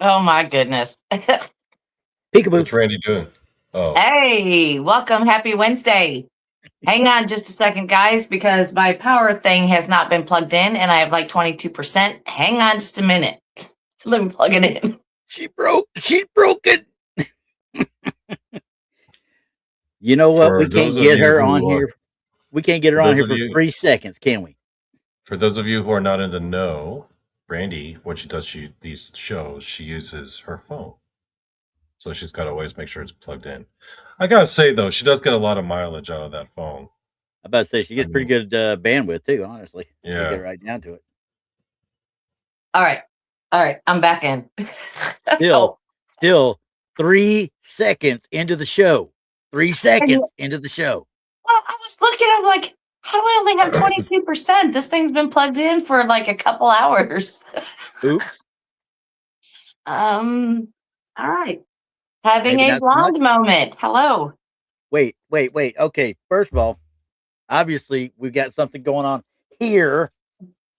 Oh my goodness. Peekaboo. What's Randy doing? Oh, Hey, welcome. Happy Wednesday. Hang on just a second, guys, because my power thing has not been plugged in and I have like 22%. Hang on just a minute. Let me plug it in. She's broken. You know what? for We those can't of get you her on who are here. We can't get her for on those here of for you 3 seconds, can we? for those of you who are not in the know, Randy, what she does, these shows, she uses her phone, so she's got to always make sure it's plugged in. I gotta say though, she does get a lot of mileage out of that phone. I about to say she I gets pretty mean, good bandwidth too. Honestly, you get yeah, right down to it. All right. All right. I'm back in. Still, Oh, still 3 seconds into the show. 3 and seconds into the show. well, I was looking, I'm like, how do I only have 22%? This thing's been plugged in for like a couple hours. Oops. All right. Having Maybe a not so much. blonde moment. Hello. Wait. Okay. First of all, obviously we've got something going on here.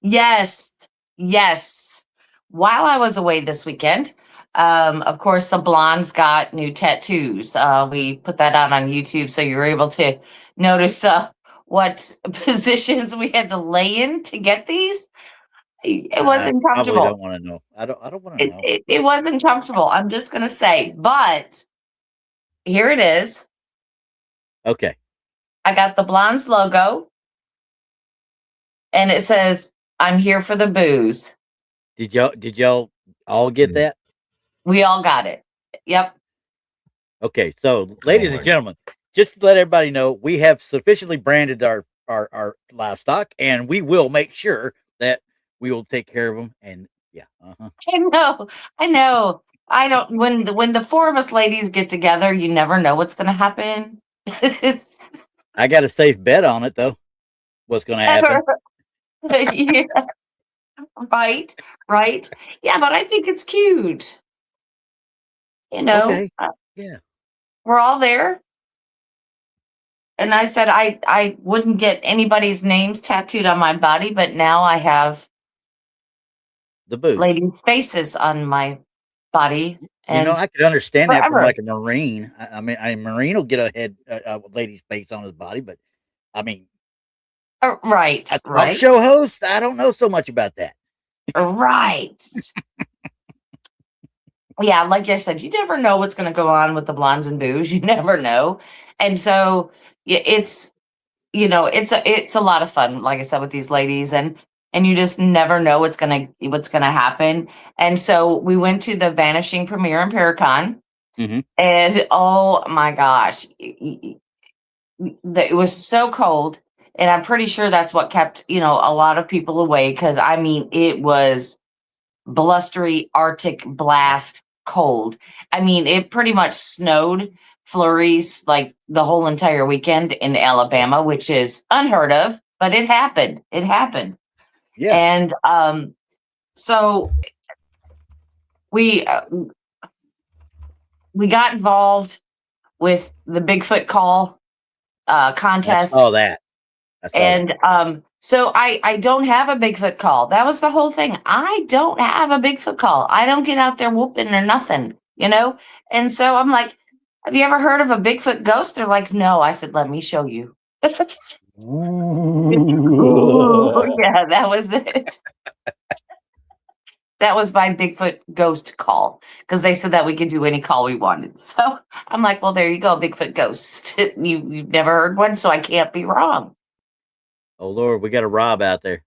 Yes, yes. While I was away this weekend, of course, the blondes got new tattoos. We put that out on YouTube, so you're able to notice what positions we had to lay in to get these. It I wasn't probably comfortable. don't want to know. I don't want to It, know. it, it wasn't comfortable. I'm just gonna say, but here it is. Okay. I got the blondes logo, and it says, "I'm here for the booze." Did y'all all get mm, that? We all got it. Yep. Okay, so oh ladies and my, gentlemen, just to let everybody know, we have sufficiently branded our livestock, and we will make sure that we will take care of them. And yeah, I know. I know. I don't when the four of us ladies get together, you never know what's gonna happen. I got a safe bet on it though. What's going to happen? Yeah, right, right. Yeah, but I think it's cute. You know, Okay, yeah, we're all there. And I said I wouldn't get anybody's names tattooed on my body, but now I have the booze. ladies' faces on my body You know, and I could understand that from forever. like a marine. I mean, a marine will get a lady's face on his body, but I mean, Right, a talk right, show host, I don't know so much about that. right. Yeah, like I said, you never know what's going to go on with the blondes and boos. You never know, and so yeah, it's it's a lot of fun. Like I said, with these ladies, and you just never know what's gonna happen. And so we went to the Vanishing premiere in Paracon, Hmm. and oh my gosh, it was so cold, and I'm pretty sure that's what kept a lot of people away because I mean it was blustery Arctic blast cold. I mean, it pretty much snowed flurries like the whole entire weekend in Alabama, which is unheard of, but it happened. It happened. Yeah, And so we uh, we got involved with the Bigfoot call I contest. saw that. I saw that. And so I don't have a Bigfoot call. That was the whole thing. I don't have a Bigfoot call. I don't get out there whooping or nothing, you know? And so I'm like, have you ever heard of a Bigfoot ghost? They're like, no. I said, let me show you. Ooh, yeah, that was it. That was my Bigfoot ghost call because they said that we could do any call we wanted. So I'm like, well, there you go, Bigfoot ghost. You've never heard one, so I can't be wrong. Oh Lord, we got a Rob out there.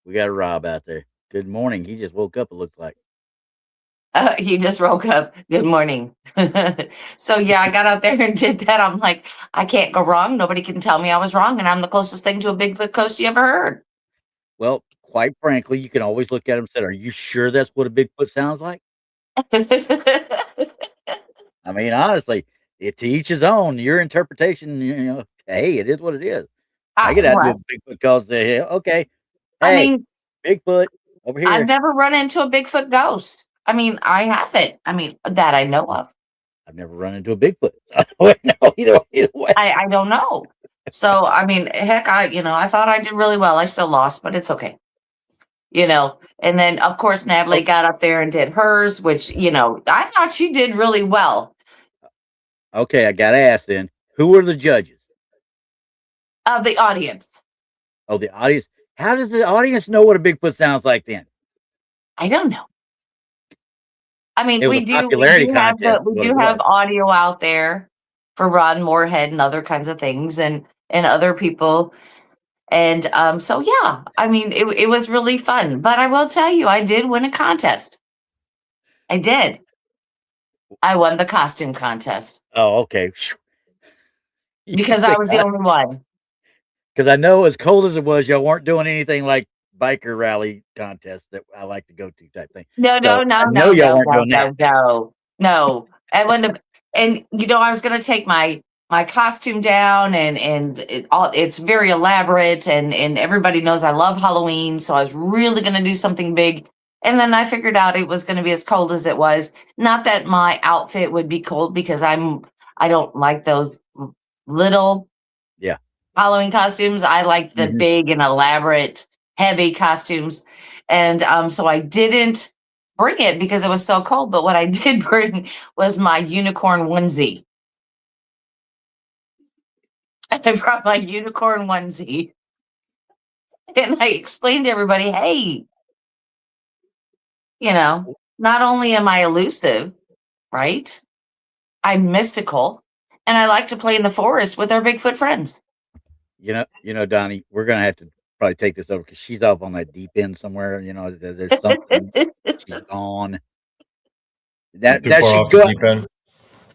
We got a Rob out there. Good morning. He just woke up. It looks like. He just woke up. Good morning. So yeah, I got out there and did that. I'm like, I can't go wrong. Nobody can tell me I was wrong, and I'm the closest thing to a Bigfoot ghost you ever heard. Well, quite frankly, you can always look at him and say, "Are you sure that's what a Bigfoot sounds like?" I mean, honestly, to each his own. Your interpretation, hey, it is what it is. I get out to a Well, Bigfoot call and say, "Okay, I hey, mean, Bigfoot over I've here." never run into a Bigfoot ghost. I mean, I haven't. I mean, that I know of. I've never run into a Bigfoot. No, either way. I don't know. So I mean, heck, I thought I did really well. I still lost, but it's okay. you know. And then, of course, Natalie got up there and did hers, which, you know, I thought she did really well. Okay, I gotta ask then, who were the judges? The audience. Oh, the audience. How does the audience know what a Bigfoot sounds like then? I don't know. I mean, It was a popularity contest. We do have audio out there for Ron Moorhead and other kinds of things, and other people. And so yeah, I mean, it was really fun. But I will tell you, I did win a contest. I did. I won the costume contest. Oh, okay. Because I was the only one. Because I know, as cold as it was, y'all weren't doing anything like biker rally contests that I like to go to type thing. No. Y'all weren't doing that. No. And you know, I was going to take my costume down, and it's very elaborate, and everybody knows I love Halloween, so I was really going to do something big. And then I figured out it was going to be as cold as it was. Not that my outfit would be cold, because I don't like those little Halloween costumes. I like the big and elaborate, heavy costumes. And so I didn't bring it because it was so cold. But what I did bring was my unicorn onesie. I brought my unicorn onesie. And I explained to everybody, hey, you know, not only am I elusive, right? I'm mystical, and I like to play in the forest with our Bigfoot friends. You know, Donnie, we're gonna have to probably take this over because she's off on that deep end somewhere. You know, there's something. She's gone. That should go.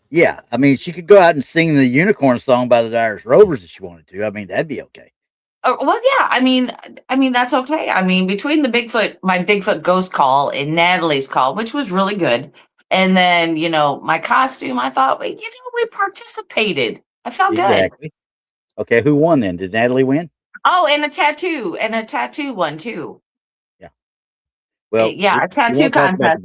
Yeah, I mean, she could go out and sing the Unicorn song by the Irish Rovers if she wanted to. I mean, that'd be okay. Oh, well, yeah. I mean that's okay. I mean, between my Bigfoot ghost call and Natalie's call, which was really good, and then, you know, my costume, I thought, you know, we participated. I felt good. Okay, who won then? Did Natalie win? Oh, and a tattoo one too. Yeah. Well, yeah, a tattoo contest.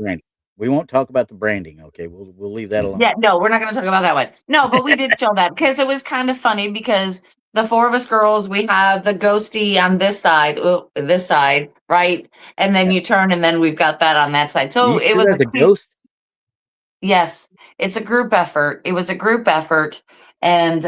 We won't talk about the branding. Okay, we'll leave that alone. Yeah, no, we're not going to talk about that one. No, but we did show that because it was kind of funny, because the four of us girls, we have the ghosty on this side, right? And then you turn, and then we've got that on that side. So it was a ghost. Yes, it's a group effort. It was a group effort, and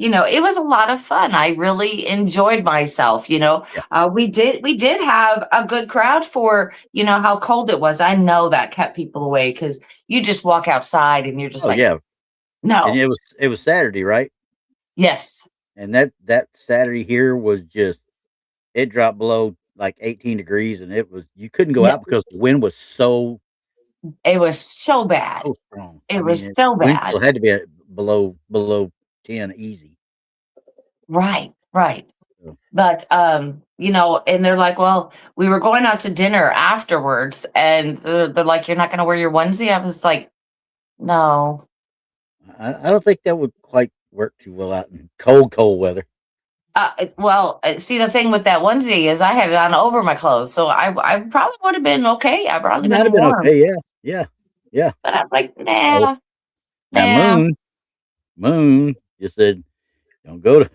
you know, it was a lot of fun. I really enjoyed myself. You know, we did have a good crowd for, you know, how cold it was. I know that kept people away, because you just walk outside and you're just no. And it was Saturday, right? Yes. And that Saturday here was just, it dropped below like 18 degrees, and you couldn't go out because the wind was so. It was so bad. So strong. It was so bad. It had to be below 10 easy. Right. But you know, and they're like, well, we were going out to dinner afterwards, and they're like, you're not going to wear your onesie? I was like, no. I don't think that would quite work too well out in cold weather. Well, see, the thing with that onesie is I had it on over my clothes, so I probably would have been okay. I probably might have been okay. Yeah. But I'm like, nah. Now, Moon just said, don't go to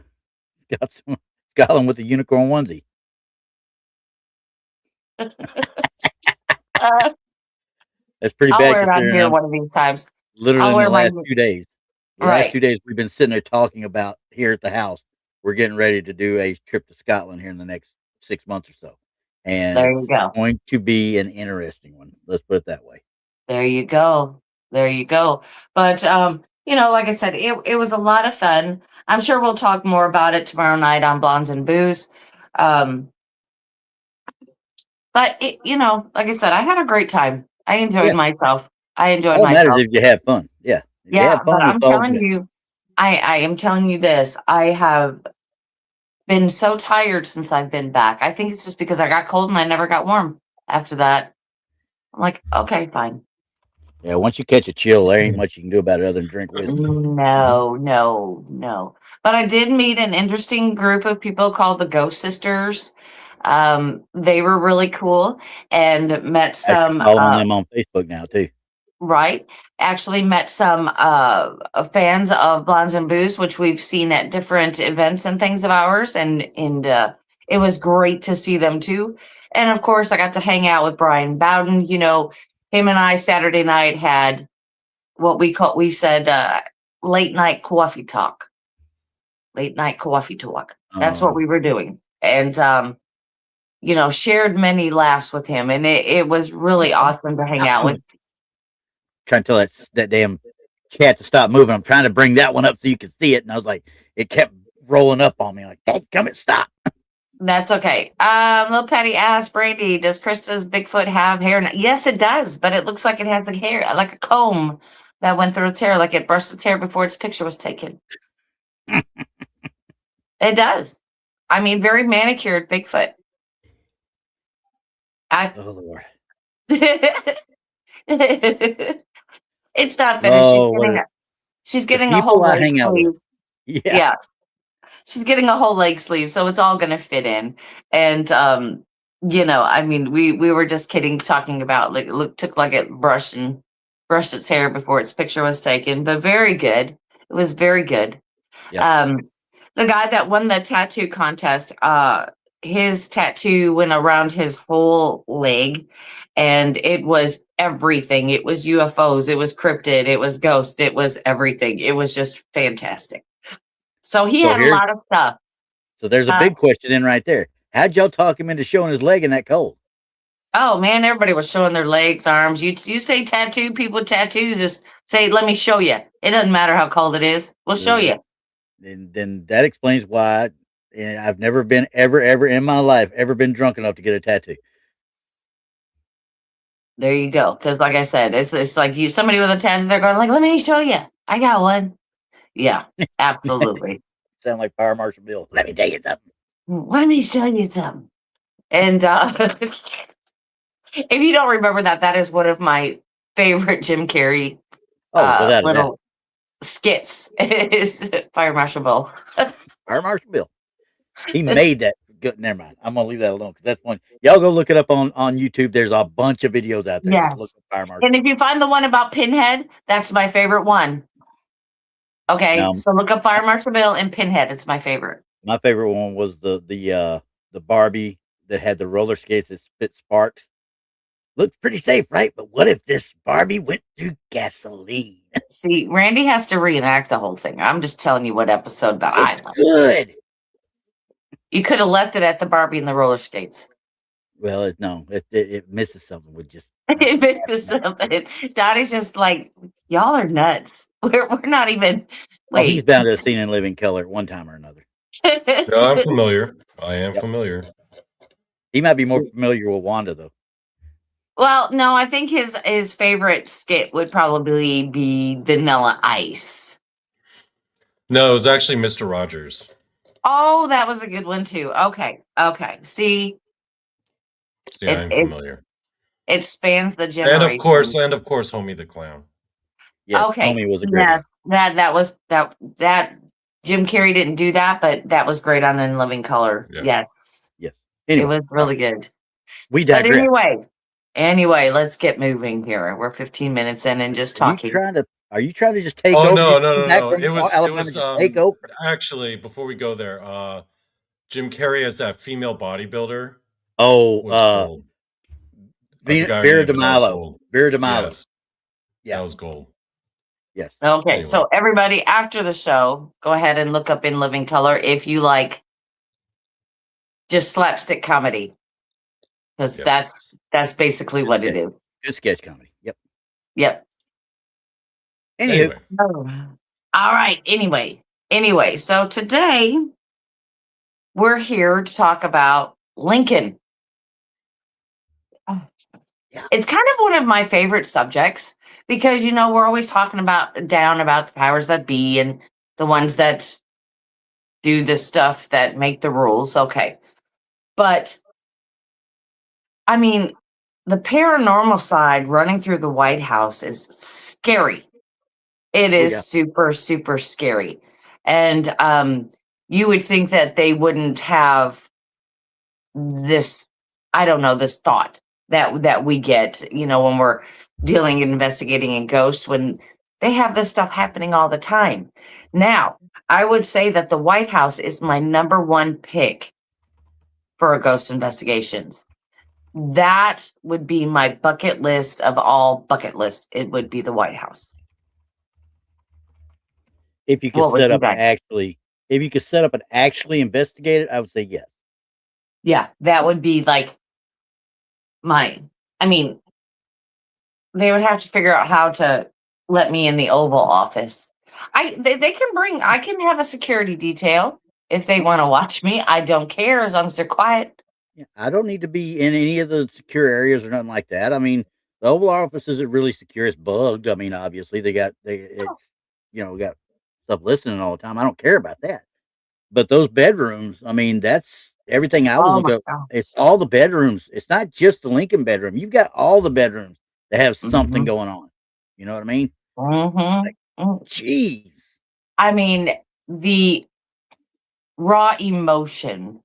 Scotland with the unicorn onesie. That's pretty bad. I'll wear it on here one of these times. Literally in the last 2 days. The last 2 days we've been sitting there talking about here at the house. We're getting ready to do a trip to Scotland here in the next 6 months or so. And there you go. It's going to be an interesting one. Let's put it that way. There you go. But you know, like I said, it was a lot of fun. I'm sure we'll talk more about it tomorrow night on Blondes and Booze. But you know, like I said, I had a great time. I enjoyed myself. All matters if you have fun. Yeah. But I'm telling you, I am telling you this. I have been so tired since I've been back. I think it's just because I got cold and I never got warm after that. I'm like, okay, fine. Yeah, once you catch a chill, there ain't much you can do about it other than drink whiskey. No. But I did meet an interesting group of people called the Ghost Sisters. They were really cool, and met some. Following them on Facebook now too. Right. Actually met some fans of Blondes and Booze, which we've seen at different events and things of ours, and it was great to see them too. And of course, I got to hang out with Brian Bowden. You know, him and I Saturday night had what we said late night coffee talk. Late night coffee talk. That's what we were doing. And you know, shared many laughs with him, and it was really awesome to hang out with. Trying to tell that damn cat to stop moving. I'm trying to bring that one up so you can see it, and I was like, it kept rolling up on me. Like, hey, come and stop. That's okay. Little Patty asked Brandy, does Krista's Bigfoot have hair? Yes, it does, but it looks like it has a hair, like a comb that went through its hair, like it brushed its hair before its picture was taken. It does. I mean, very manicured Bigfoot. Oh Lord. It's not finished. She's getting a whole leg sleeve. Yeah. She's getting a whole leg sleeve, so it's all gonna fit in. And you know, I mean, we were just kidding, talking about like took like it brushed its hair before its picture was taken, but very good. It was very good. Yep. The guy that won the tattoo contest, his tattoo went around his whole leg, and it was everything. It was UFOs, it was cryptid, it was ghost, it was everything. It was just fantastic. So he had a lot of stuff. So there's a big question in right there. How'd y'all talk him into showing his leg in that cold? Oh man, everybody was showing their legs, arms. You say tattoo, people with tattoos, just say, let me show you. It doesn't matter how cold it is. We'll show you. And then that explains why I've never been ever in my life been drunk enough to get a tattoo. There you go. Because like I said, it's like somebody with a tattoo, they're going like, let me show you. I got one. Yeah, absolutely. Sound like Fire Marshal Bill. Let me tell you something. Let me show you something. And if you don't remember that is one of my favorite Jim Carrey little skits. Is Fire Marshal Bill. Fire Marshal Bill. He made that. Good. Never mind. I'm gonna leave that alone because that's one. Y'all go look it up on YouTube. There's a bunch of videos out there. Yes. Just look at Fire Marshal. And if you find the one about Pinhead, that's my favorite one. Okay, so look up Fire Marshal Bill and Pinhead. It's my favorite. My favorite one was the Barbie that had the roller skates that spit sparks. Looked pretty safe, right? But what if this Barbie went through gasoline? See, Randy has to reenact the whole thing. I'm just telling you what episode that I love. Good. You could have left it at the Barbie and the roller skates. Well, it misses something with just. It misses something. Dottie's just like, y'all are nuts. We're not even. Wait. He's bound to have seen in living color at one time or another. No, I'm familiar. I am familiar. He might be more familiar with Wanda though. Well, no, I think his favorite skit would probably be Vanilla Ice. No, it was actually Mr. Rogers. Oh, that was a good one too. Okay. See, I'm familiar. It spans the generation. And of course, Homie the Clown. Yes, okay. Homie was a great one. That Jim Carrey didn't do that, but that was great on In Living Color. Yeah. Yes. Anyway, it was really good. We digress. But anyway, let's get moving here. We're 15 minutes in and just talking. Are you trying to just take over? No. It was take over. Actually, before we go there, Jim Carrey as that female bodybuilder. Oh, Vera DeMilo. Vera DeMilo. Yes. Yeah, that was gold. Yes. Okay, anyway. So everybody after the show, go ahead and look up In Living Color if you like just slapstick comedy. Because that's basically what it is. Good sketch comedy. Yep. Anyway. All right. Anyway, so today we're here to talk about Lincoln. Yeah. It's kind of one of my favorite subjects because, we're always talking about the powers that be and the ones that do the stuff that make the rules. Okay. But, I mean, the paranormal side running through the White House is scary. It is super, super scary. And you would think that they wouldn't have this, this thought that we get, when we're dealing and investigating in ghosts, when they have this stuff happening all the time. Now, I would say that the White House is my number one pick for ghost investigations. That would be my bucket list of all bucket lists. It would be the White House. If you could What would set you up and guys? actually investigate it, I would say yes. Yeah, that would be like mine. I mean, they would have to figure out how to let me in the Oval Office. They can bring. I can have a security detail if they want to watch me. I don't care as long as they're quiet. Yeah, I don't need to be in any of the secure areas or nothing like that. I mean, the Oval Office isn't really secure; it's bugged. I mean, obviously it's got stuff listening all the time. I don't care about that. But those bedrooms, I mean, that's everything I was Oh my looking up. It's gosh. all the bedrooms. It's not just the Lincoln bedroom. You've got all the bedrooms that have something Mm-hmm. going on. You know what I mean? Like, Mm-hmm. geez. I mean, the raw emotion,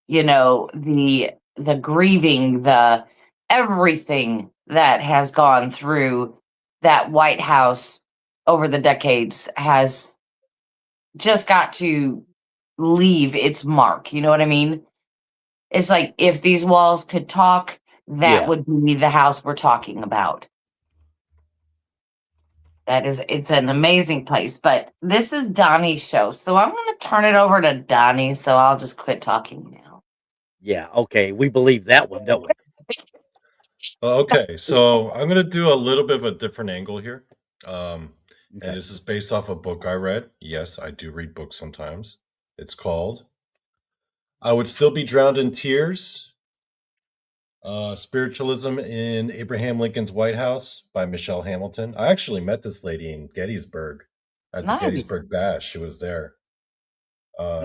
the grieving, the everything that has gone through that White House over the decades has just got to leave its mark. You know what I mean? It's like if these walls could talk, that Yeah. would be the house we're talking about. It's an amazing place. But this is Donnie's show. So I'm going to turn it over to Donnie. So I'll just quit talking now. Yeah. Okay. We believe that one, don't we? Okay, so I'm going to do a little bit of a different angle here. And Okay. this is based off a book I read. Yes, I do read books sometimes. It's called I Would Still Be Drowned in Tears, Spiritualism in Abraham Lincoln's White House by Michelle Hamilton. I actually met this lady in Gettysburg at the Nice. Gettysburg Bash. She was there.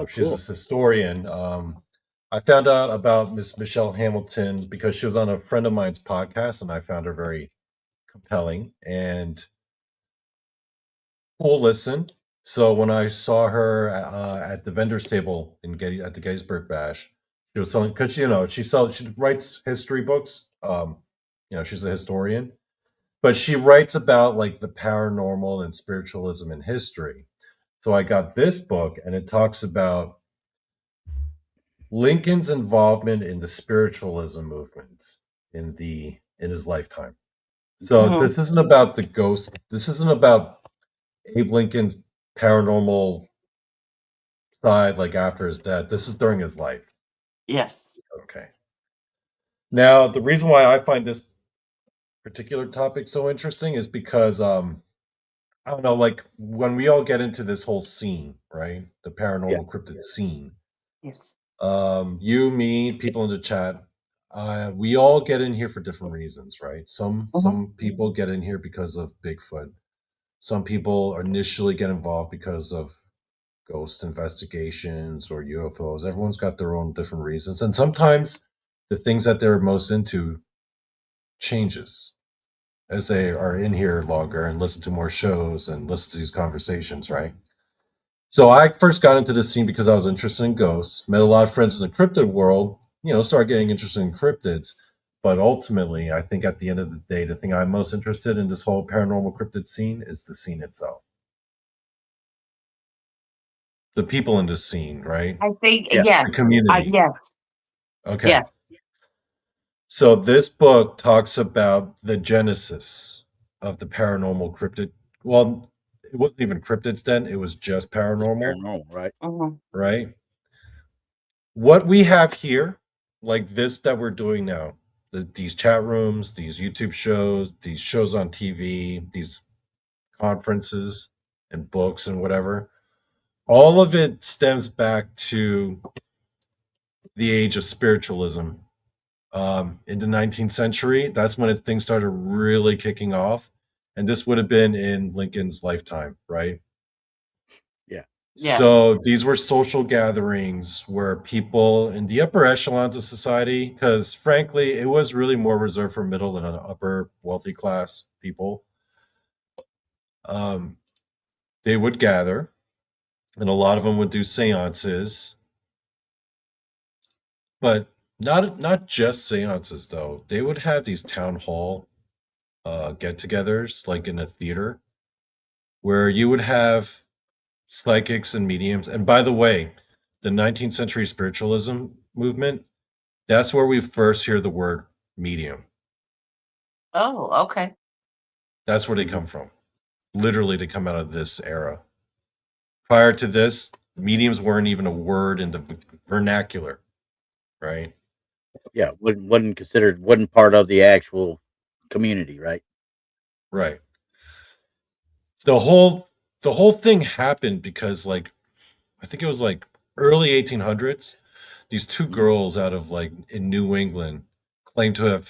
She's Cool. this historian. I found out about Miss Michelle Hamilton because she was on a friend of mine's podcast, and I found her very compelling and cool listen. So when I saw her at the vendors table at the Gettysburg Bash, she was selling because she writes history books. She's a historian, but she writes about like the paranormal and spiritualism in history. So I got this book, and it talks about Lincoln's involvement in the spiritualism movement in his lifetime. So Mhm. this isn't about the ghost. This isn't about Abe Lincoln's paranormal side, like after his death. This is during his life. Yes. Okay. Now, the reason why I find this particular topic so interesting is because I don't know, like when we all get into this whole scene, right? The Yeah. paranormal cryptid scene. Yes. You, me, people in the chat, we all get in here for different reasons, right? Some people get in here because of Bigfoot. Some people initially get involved because of ghost investigations or UFOs. Everyone's got their own different reasons, and sometimes the things that they're most into changes as they are in here longer and listen to more shows and listen to these conversations, right? So I first got into this scene because I was interested in ghosts, met a lot of friends in the cryptid world, started getting interested in cryptids. But ultimately, I think at the end of the day, the thing I'm most interested in this whole paranormal cryptid scene is the scene itself. The people in this scene, right? I think, Yeah. yeah. The community. Yes. Okay. Yes. So this book talks about the genesis of the paranormal cryptid. Well, it wasn't even cryptids then, it was just paranormal, Paranormal, right? Mhm. right? What we have here, like this that we're doing now, these chat rooms, these YouTube shows, these shows on TV, these conferences and books and whatever, all of it stems back to the age of spiritualism. In the 19th century, that's when things started really kicking off. And this would have been in Lincoln's lifetime, right? Yeah. Yes. So these were social gatherings where people in the upper echelons of society, because frankly, it was really more reserved for middle and upper wealthy class people, um, they would gather, and a lot of them would do seances, but not just seances though. They would have these town hall get-togethers, like in a theater, where you would have psychics and mediums. And by the way, the 19th century spiritualism movement That's where we first hear the word medium. Oh, okay. That's where they come from. Literally, they come out of this era. Prior to this, mediums weren't even a word in the vernacular, right? Yeah, wasn't part of the actual community, right? Right. The whole thing happened because, like, I think it was like early 1800s. These two girls out of like in New England claimed to have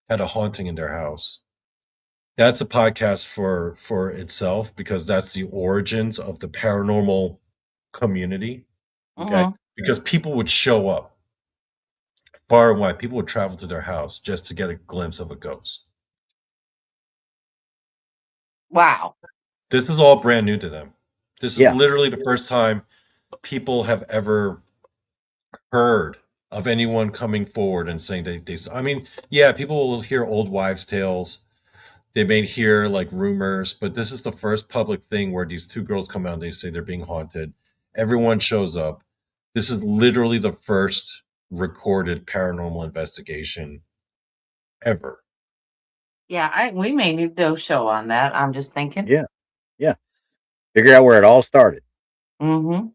had a haunting in their house. That's a podcast for itself because that's the origins of the paranormal community. Okay. Because people would show up far and wide. People would travel to their house just to get a glimpse of a ghost. Wow. This is all brand new to them. This is Yeah. literally the first time people have ever heard of anyone coming forward and saying they I mean, yeah, people will hear old wives' tales. They may hear like rumors, but this is the first public thing where these two girls come out and they say they're being haunted. Everyone shows up. This is literally the first recorded paranormal investigation ever. Yeah, we may need to do a show on that. I'm just thinking. Yeah. Yeah. Figure out where it all started. Mm-hmm.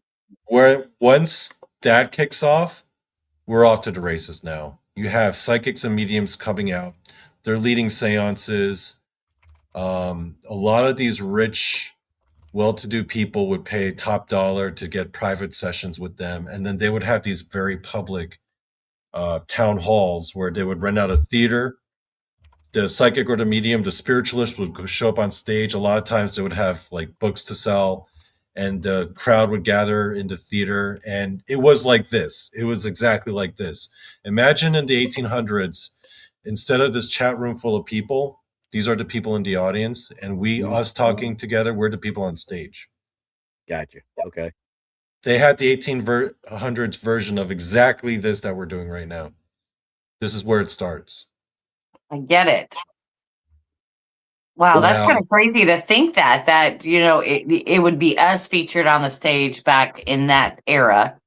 Where once that kicks off, we're off to the races now. You have psychics and mediums coming out. They're leading seances. A lot of these rich, well-to-do people would pay top dollar to get private sessions with them, and then they would have these very public town halls where they would rent out a theater. The psychic or the medium, the spiritualist would show up on stage. A lot of times they would have like books to sell, and the crowd would gather in the theater. And it was like this. It was exactly like this. Imagine in the 1800s, instead of this chat room full of people, these are the people in the audience, and us talking together, we're the people on stage. Gotcha. Okay. They had the 1800s version of exactly this that we're doing right now. This is where it starts. I get it. Wow, that's kind of crazy to think that it would be us featured on the stage back in that era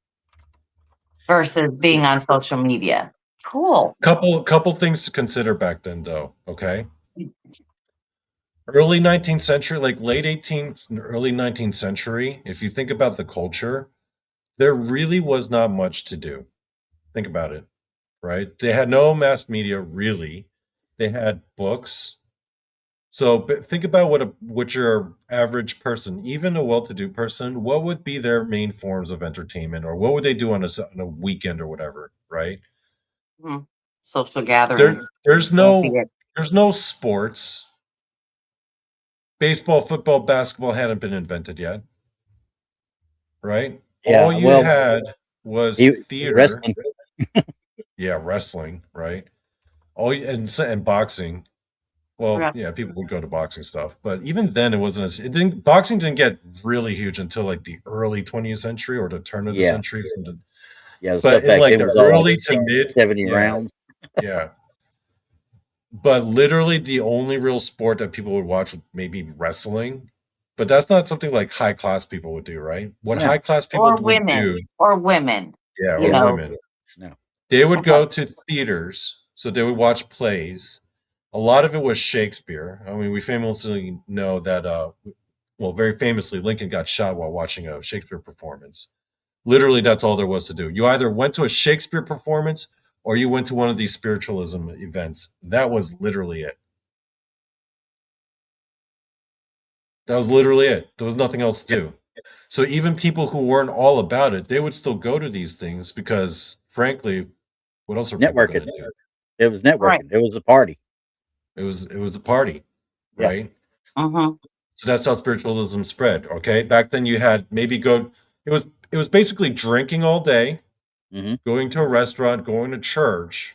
versus being on social media. Cool. Couple things to consider back then, though. Okay, early 19th century, like late 18th, early 19th century. If you think about the culture, there really was not much to do. Think about it, right? They had no mass media, really. They had books. So think about what your average person, even a well-to-do person, what would be their main forms of entertainment, or what would they do on a weekend or whatever, right? Mm-hmm. Social gatherings. There's no sports. Baseball, football, basketball hadn't been invented yet, right? Yeah, All you had was theater. Wrestling. Yeah, wrestling, right? And boxing. Well, yeah, people would go to boxing stuff, but even then, boxing didn't get really huge until like the early 20th century or the turn of the century. But in like the early to mid 70 rounds. Yeah. But literally the only real sport that people would watch would maybe wrestling. But that's not something like high class people would do, right? What high class people would do. Or women. Yeah, or women. No. They would go to theaters, so they would watch plays. A lot of it was Shakespeare. I mean, we famously know that, very famously, Lincoln got shot while watching a Shakespeare performance. Literally, that's all there was to do. You either went to a Shakespeare performance or you went to one of these spiritualism events. That was literally it. That was literally it. There was nothing else to do. So even people who weren't all about it, they would still go to these things because, frankly, what else are people going to do? It was networking. Right. It was a party. It was a party, right? Mm-hmm. So that's how spiritualism spread. Okay, back then you had it was basically drinking all day, going to a restaurant, going to church,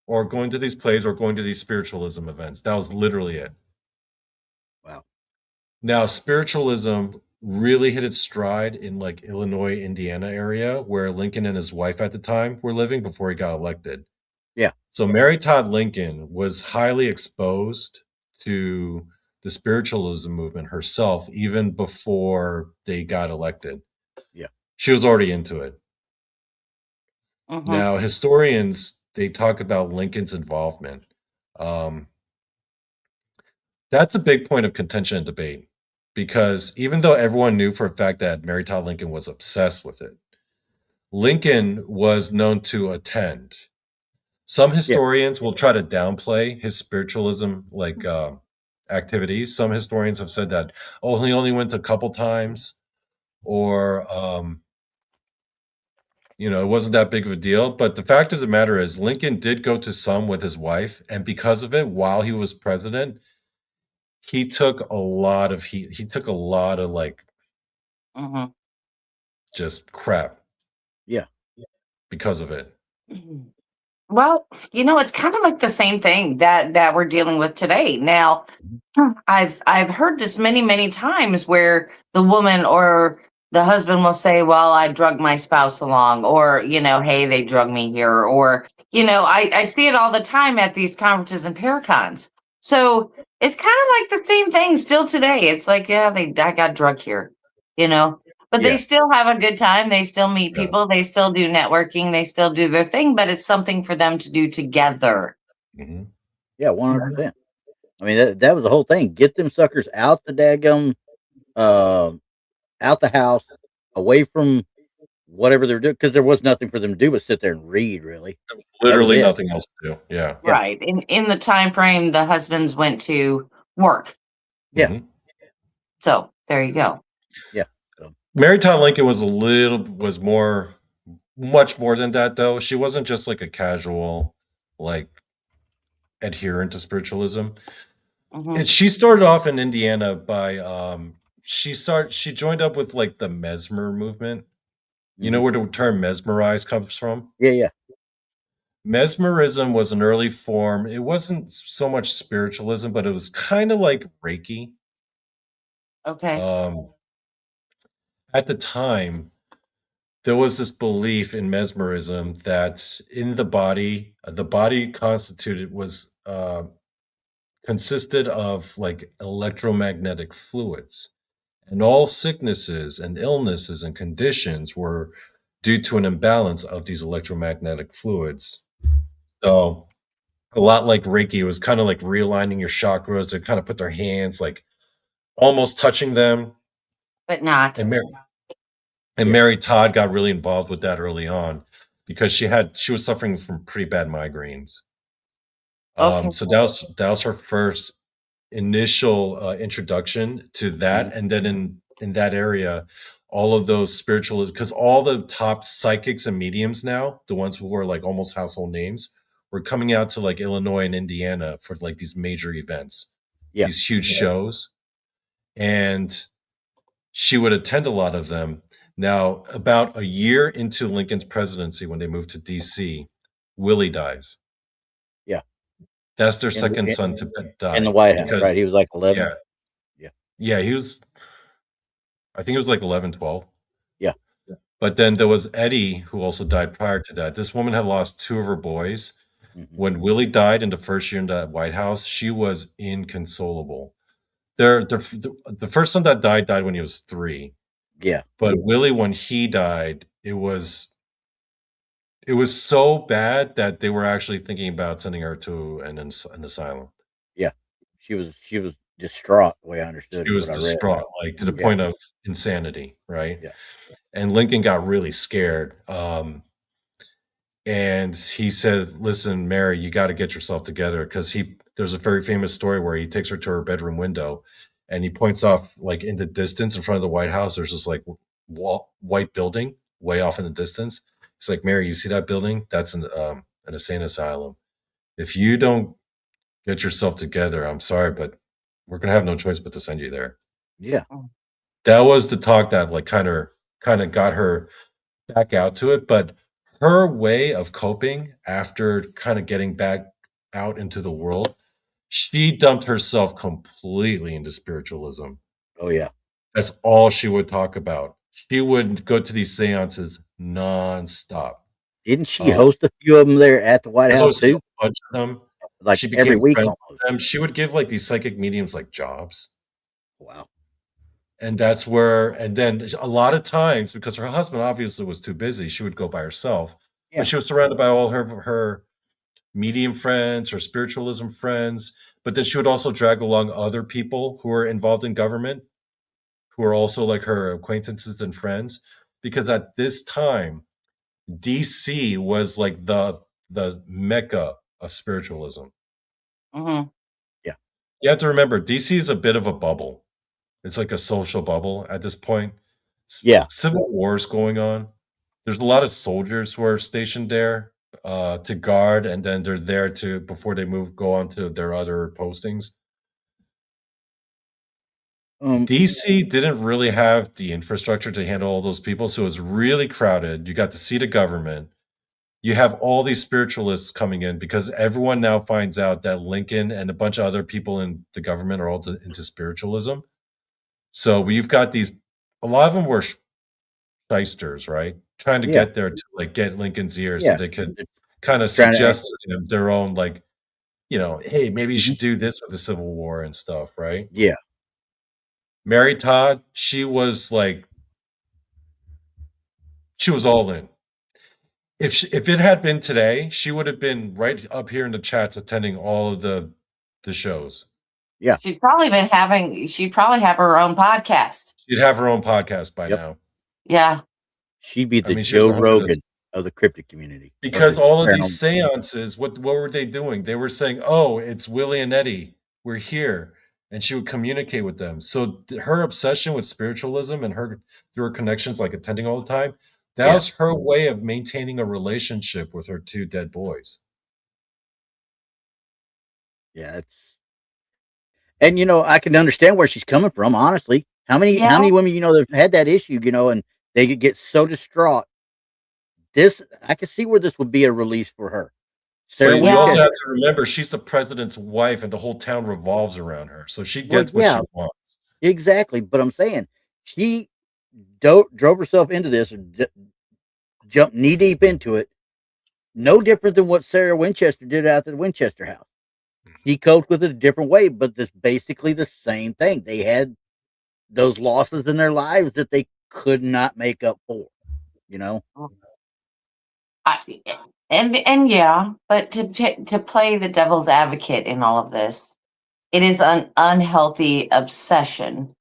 or going to these plays or going to these spiritualism events. That was literally it. Wow. Now spiritualism really hit its stride in like Illinois, Indiana area where Lincoln and his wife at the time were living before he got elected. Yeah. So Mary Todd Lincoln was highly exposed to the spiritualism movement herself, even before they got elected. Yeah. She was already into it. Now, historians, they talk about Lincoln's involvement. Um, that's a big point of contention and debate because even though everyone knew for a fact that Mary Todd Lincoln was obsessed with it, Lincoln was known to attend. Some historians will try to downplay his spiritualism activities. Some historians have said that, oh, he only went a couple times, or it wasn't that big of a deal. But the fact of the matter is, Lincoln did go to some with his wife, and because of it, while he was president, he took a lot of heat. He took a lot of just crap. Yeah. Because of it. Well, it's kind of like the same thing that we're dealing with today. Now, I've heard this many, many times where the woman or the husband will say, well, I drug my spouse along, or, hey, they drug me here, or, I see it all the time at these conferences and Paracons. So it's kind of like the same thing still today. It's like, yeah, I got drugged here, but they still have a good time. They still meet people. They still do networking. They still do their thing, but it's something for them to do together. Mm-hmm. Yeah, 100%. I mean, that was the whole thing. Get them suckers out the daggum, out the house, away from whatever they're doing, because there was nothing for them to do but sit there and read, really. Literally nothing else to do. Yeah. Right. In the time frame, the husbands went to work. Yeah. Mm-hmm. So there you go. Yeah. Mary Todd Lincoln was much more than that, though. She wasn't just like a casual, adherent to spiritualism. And she started off in Indiana by she joined up with the mesmer movement. You know where the term mesmerize comes from? Yeah. Mesmerism was an early form. It wasn't so much spiritualism, but it was kind of like Reiki. Okay. At the time, there was this belief in mesmerism that in the body consisted of electromagnetic fluids, and all sicknesses and illnesses and conditions were due to an imbalance of these electromagnetic fluids. So a lot like Reiki, it was kind of like realigning your chakras. They kind of put their hands almost touching them, but not. And Mary Todd got really involved with that early on because she was suffering from pretty bad migraines. Okay. So that was her first initial introduction to that, and then in that area, all of those spiritual, because all the top psychics and mediums now, the ones who were almost household names, were coming out to Illinois and Indiana for these major events, these huge shows, and she would attend a lot of them. Now, about a year into Lincoln's presidency, when they moved to D.C., Willie dies. Yeah. That's their second son to die. In the White House, right? He was 11. Yeah, he was, I think it was 11, 12. Yeah. But then there was Eddie, who also died prior to that. This woman had lost 2 of her boys. When Willie died in the first year in the White House, she was inconsolable. The first son that died when he was 3. Yeah. But Willie, when he died, it was so bad that they were actually thinking about sending her to an asylum. Yeah. She was distraught, the way I understood. She was distraught, to the point of insanity, right? Yeah. And Lincoln got really scared. And he said, listen, Mary, you got to get yourself together, because there's a very famous story where he takes her to her bedroom window and he points off in the distance in front of the White House. There's this white building way off in the distance. It's like, Mary, you see that building? That's an insane asylum. If you don't get yourself together, I'm sorry, but we're going to have no choice but to send you there. Yeah. That was the talk that kind of got her back out to it. But her way of coping after kind of getting back out into the world, she dumped herself completely into spiritualism. Oh, yeah. That's all she would talk about. She would go to these seances nonstop. Didn't she host a few of them there at the White House too? A bunch of them. She every week. She would give these psychic mediums jobs. Wow. And that's where, and then a lot of times, because her husband obviously was too busy, she would go by herself. Yeah. But she was surrounded by all her medium friends, her spiritualism friends, but then she would also drag along other people who were involved in government, who are also like her acquaintances and friends, because at this time, DC was like the mecca of spiritualism. Mm-hmm. Yeah. You have to remember, DC is a bit of a bubble. It's like a social bubble at this point. Yeah. Civil wars going on. There's a lot of soldiers who are stationed there to guard, and then they're there to before they go on to their other postings. DC didn't really have the infrastructure to handle all those people, so it was really crowded. You got the seat of government. You have all these spiritualists coming in because everyone now finds out that Lincoln and a bunch of other people in the government are all into spiritualism. So we've got these, a lot of them were shysters, right? Trying to get there to like get Lincoln's ear so they could kind of suggest to him their own, like, hey, maybe you should do this with the Civil War and stuff, right? Yeah. Mary Todd, she was all in. If it had been today, she would have been right up here in the chats attending all of the shows. Yeah. She'd probably have her own podcast. She'd have her own podcast by now. Yeah. She'd be the Joe Rogan of the cryptid community. Because all of these seances, what were they doing? They were saying, oh, it's Willie and Netti. We're here. And she would communicate with them. So her obsession with spiritualism and through her connections, like attending all the time, that was her way of maintaining a relationship with her two dead boys. Yeah. And, I can understand where she's coming from, honestly. How many women, that have had that issue, and they could get so distraught. I can see where this would be a release for her. But you also have to remember, she's the president's wife, and the whole town revolves around her. So she gets what she wants. Exactly. But I'm saying she drove herself into this and jumped knee deep into it. No different than what Sarah Winchester did out at the Winchester house. She coped with it a different way, but it's basically the same thing. They had those losses in their lives that they could not make up for, But to play the devil's advocate in all of this, it is an unhealthy obsession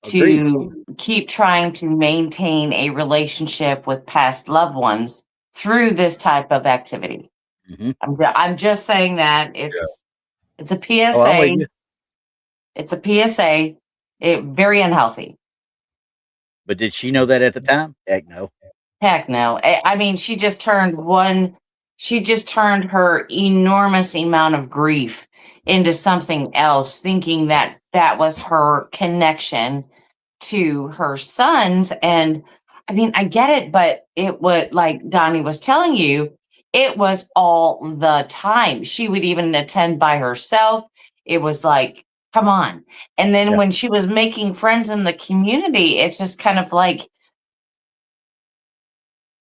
to keep trying to maintain a relationship with past loved ones through this type of activity. Mm-hmm. I'm just saying that it's a PSA. It's a PSA. Very unhealthy. But did she know that at the time? Heck no. Heck no. I mean, she just turned her enormous amount of grief into something else, thinking that was her connection to her sons. And I mean, I get it, but it would, like Donnie was telling you, it was all the time. She would even attend by herself. It was like, come on. And then when she was making friends in the community, it's just kind of like,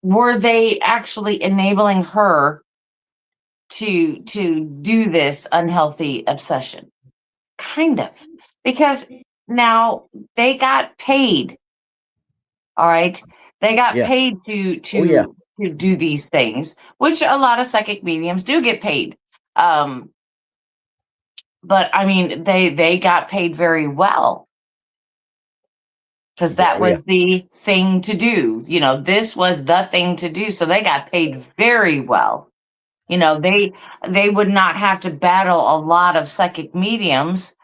were they actually enabling her to do this unhealthy obsession? Kind of. Because now they got paid. All right. They got paid to do these things, which a lot of psychic mediums do get paid. But I mean, they got paid very well. Because that was the thing to do. This was the thing to do. So they got paid very well. They would not have to battle a lot of psychic mediums,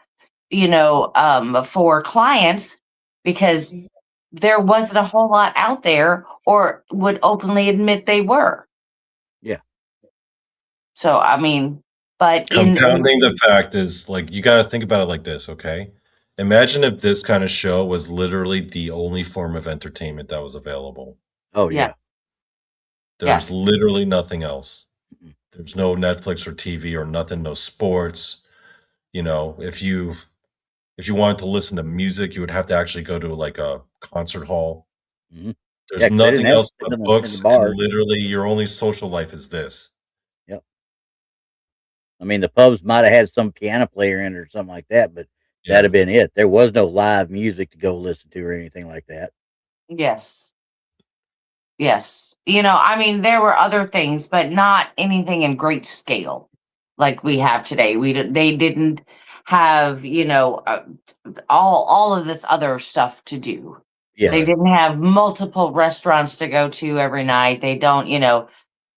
for clients, because there wasn't a whole lot out there or would openly admit they were. Yeah. So, I mean, but compounding the fact is, like, you got to think about it like this, okay? Imagine if this kind of show was literally the only form of entertainment that was available. Oh, yeah. There's literally nothing else. There's no Netflix or TV or nothing, no sports. If you wanted to listen to music, you would have to actually go to like a concert hall. Mm-hmm. There's nothing else but books, and literally your only social life is this. Yep. I mean, the pubs might have had some piano player in it or something like that, but that'd have been it. There was no live music to go listen to or anything like that. Yes. Yes. I mean, there were other things, but not anything in great scale like we have today. They didn't have, all of this other stuff to do. Yeah. They didn't have multiple restaurants to go to every night. They don't,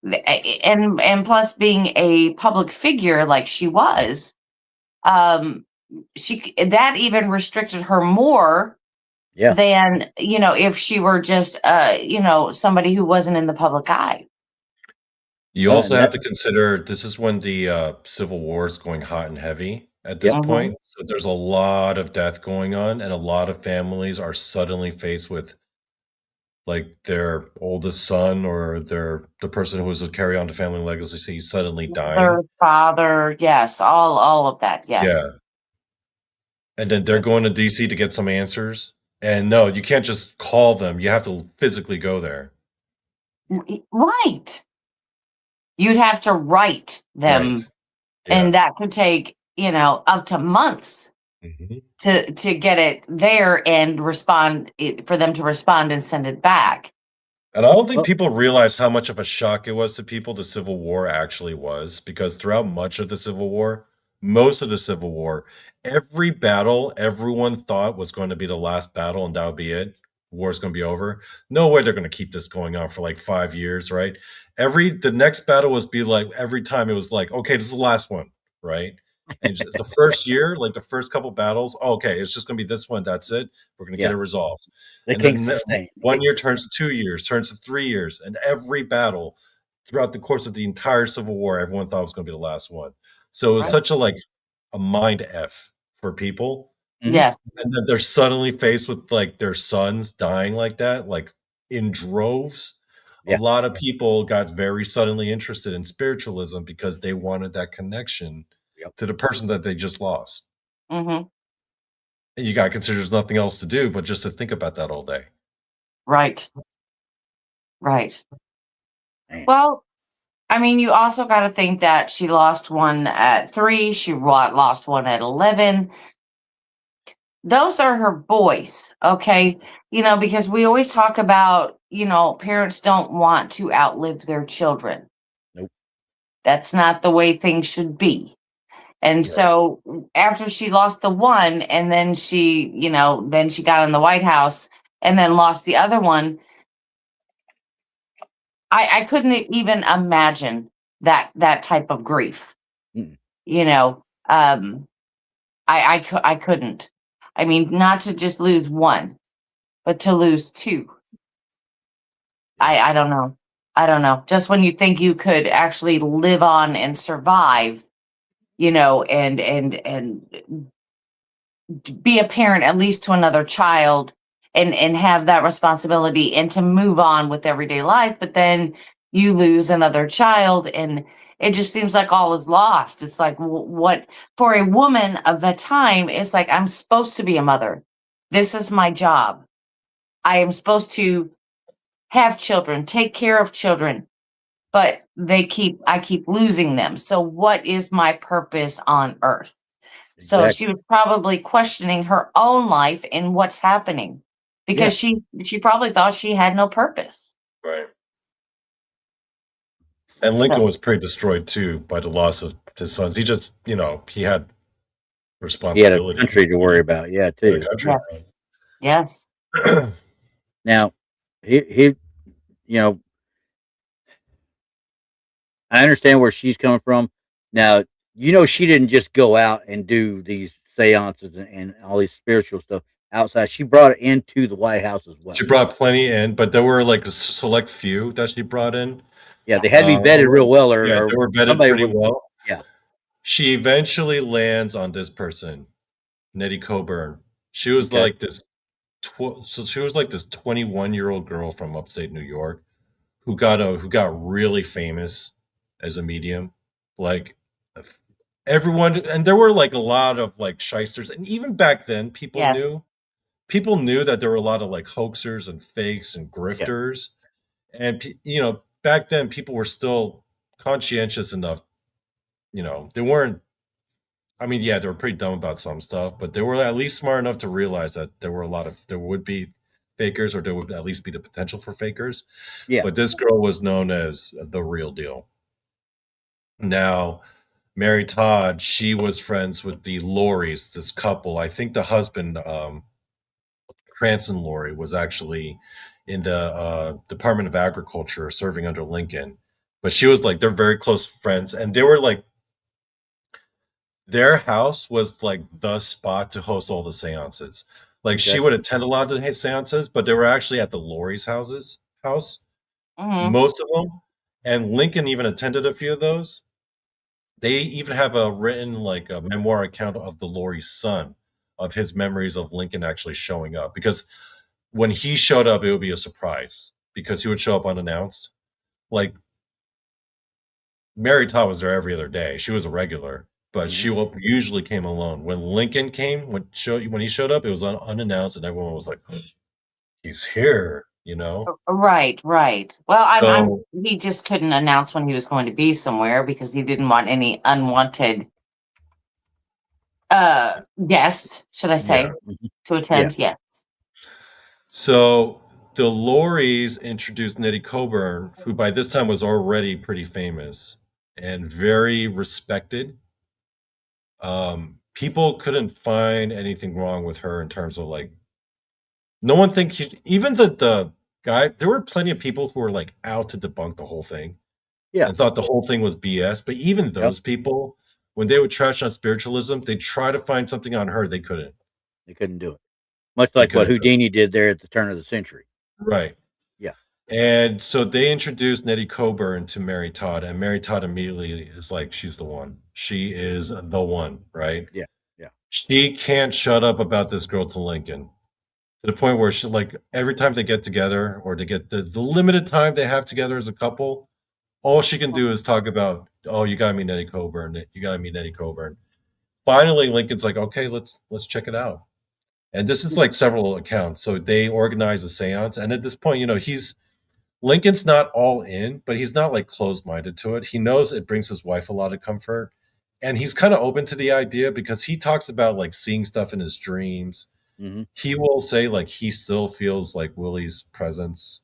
and plus being a public figure like she was, that even restricted her more Yeah. than, if she were just somebody who wasn't in the public eye. You also have to consider this is when the Civil War is going hot and heavy at this point. So there's a lot of death going on, and a lot of families are suddenly faced with like their oldest son or the person who was to carry on the family legacy suddenly dying. Their father, yes, all of that, yes. Yeah. And then they're going to DC to get some answers. And no, you can't just call them. You have to physically go there. Right. You'd have to write them. Right. Yeah. And that could take, up to months to get it there and for them to respond and send it back. And I don't think people realize how much of a shock it was to people the Civil War actually was, because throughout much of the Civil War, most of the Civil War, every battle everyone thought was going to be the last battle and that would be it. War's going to be over. No way they're going to keep this going on for like 5 years, right? The next battle was be like every time it was like, okay, this is the last one, right? And the first year, like the first couple battles, okay, it's just going to be this one. That's it. We're going to get it resolved. And then 1 year turns to 2 years, turns to 3 years, and every battle throughout the course of the entire Civil War, everyone thought it was going to be the last one. So it was such a mind F for people. Yes. And then they're suddenly faced with like their sons dying like that, like in droves. A lot of people got very suddenly interested in spiritualism because they wanted that connection to the person that they just lost. Mm-hmm. And you got to consider there's nothing else to do but just to think about that all day. Right. Right. Well, I mean, you also got to think that she lost one at 3. She lost one at 11. Those are her boys, okay? Because we always talk about, parents don't want to outlive their children. Nope. That's not the way things should be. And so after she lost the one and then she got in the White House and then lost the other one, I couldn't even imagine that type of grief. I couldn't. I mean, not to just lose one, but to lose 2. I don't know. I don't know. Just when you think you could actually live on and survive, and be a parent at least to another child and have that responsibility and to move on with everyday life, but then you lose another child and it just seems like all is lost. It's like what for a woman of the time, it's like, I'm supposed to be a mother. This is my job. I am supposed to have children, take care of children, but I keep losing them. So what is my purpose on earth? So she was probably questioning her own life and what's happening because she probably thought she had no purpose. Right. And Lincoln was pretty destroyed too by the loss of his sons. He just, he had responsibility. He had a country to worry about, too. Yes. Now, he I understand where she's coming from. Now, she didn't just go out and do these seances and all these spiritual stuff outside. She brought it into the White House as well. She brought plenty in, but there were like a select few that she brought in. Yeah, they had to be vetted real well. They were vetted pretty well. Yeah. She eventually lands on this person, Netti Coburn. She was like this. So she was like this 21-year-old girl from upstate New York who got really famous as a medium. Like everyone, and there were like a lot of like shysters, and even back then, people knew that there were a lot of like hoaxers and fakes and grifters, and back then people were still conscientious enough. They weren't. I mean, they were pretty dumb about some stuff, but they were at least smart enough to realize that there would be fakers, or there would at least be the potential for fakers. Yeah. But this girl was known as the real deal. Now, Mary Todd, she was friends with the Lauries, this couple. I think the husband, Cranston Laurie, was actually in the Department of Agriculture serving under Lincoln. But she was like, they're very close friends. And they were like, their house was like the spot to host all the seances. Like she would attend a lot of the seances, but they were actually at the Laurie's house, most of them. And Lincoln even attended a few of those. They even have a written like a memoir account of the Laurie's son, of his memories of Lincoln actually showing up. Because when he showed up, it would be a surprise because he would show up unannounced. Like Mary Todd was there every other day. She was a regular, but she usually came alone. When Lincoln came, when he showed up, it was unannounced, and everyone was like, oh, "He's here," you know? Right. Well, he just couldn't announce when he was going to be somewhere because he didn't want any unwanted guests, should I say, to attend. Yes. So the Lauries introduced Netti Coburn, who by this time was already pretty famous and very respected. People couldn't find anything wrong with her in terms of like, no one even the guy, there were plenty of people who were like out to debunk the whole thing. Yeah. And thought the whole thing was BS. But even those people, when they would trash on spiritualism, they try to find something on her. They couldn't. They couldn't do it. Much like what Houdini did there at the turn of the century. Right. Yeah. And so they introduced Netti Coburn to Mary Todd, and Mary Todd immediately is like, she's the one. She is the one, right? Yeah. She can't shut up about this girl to Lincoln. To the point where she, like, every time they get together, or they get the limited time they have together as a couple, all she can do is talk about, oh, you gotta meet Netti Coburn. You gotta meet Netti Coburn. Finally, Lincoln's like, okay, let's check it out. And this is like several accounts. So they organize a seance. And at this point, you know, Lincoln's not all in, but he's not like closed-minded to it. He knows it brings his wife a lot of comfort. And he's kind of open to the idea because he talks about like seeing stuff in his dreams. He will say like he still feels like Willie's presence.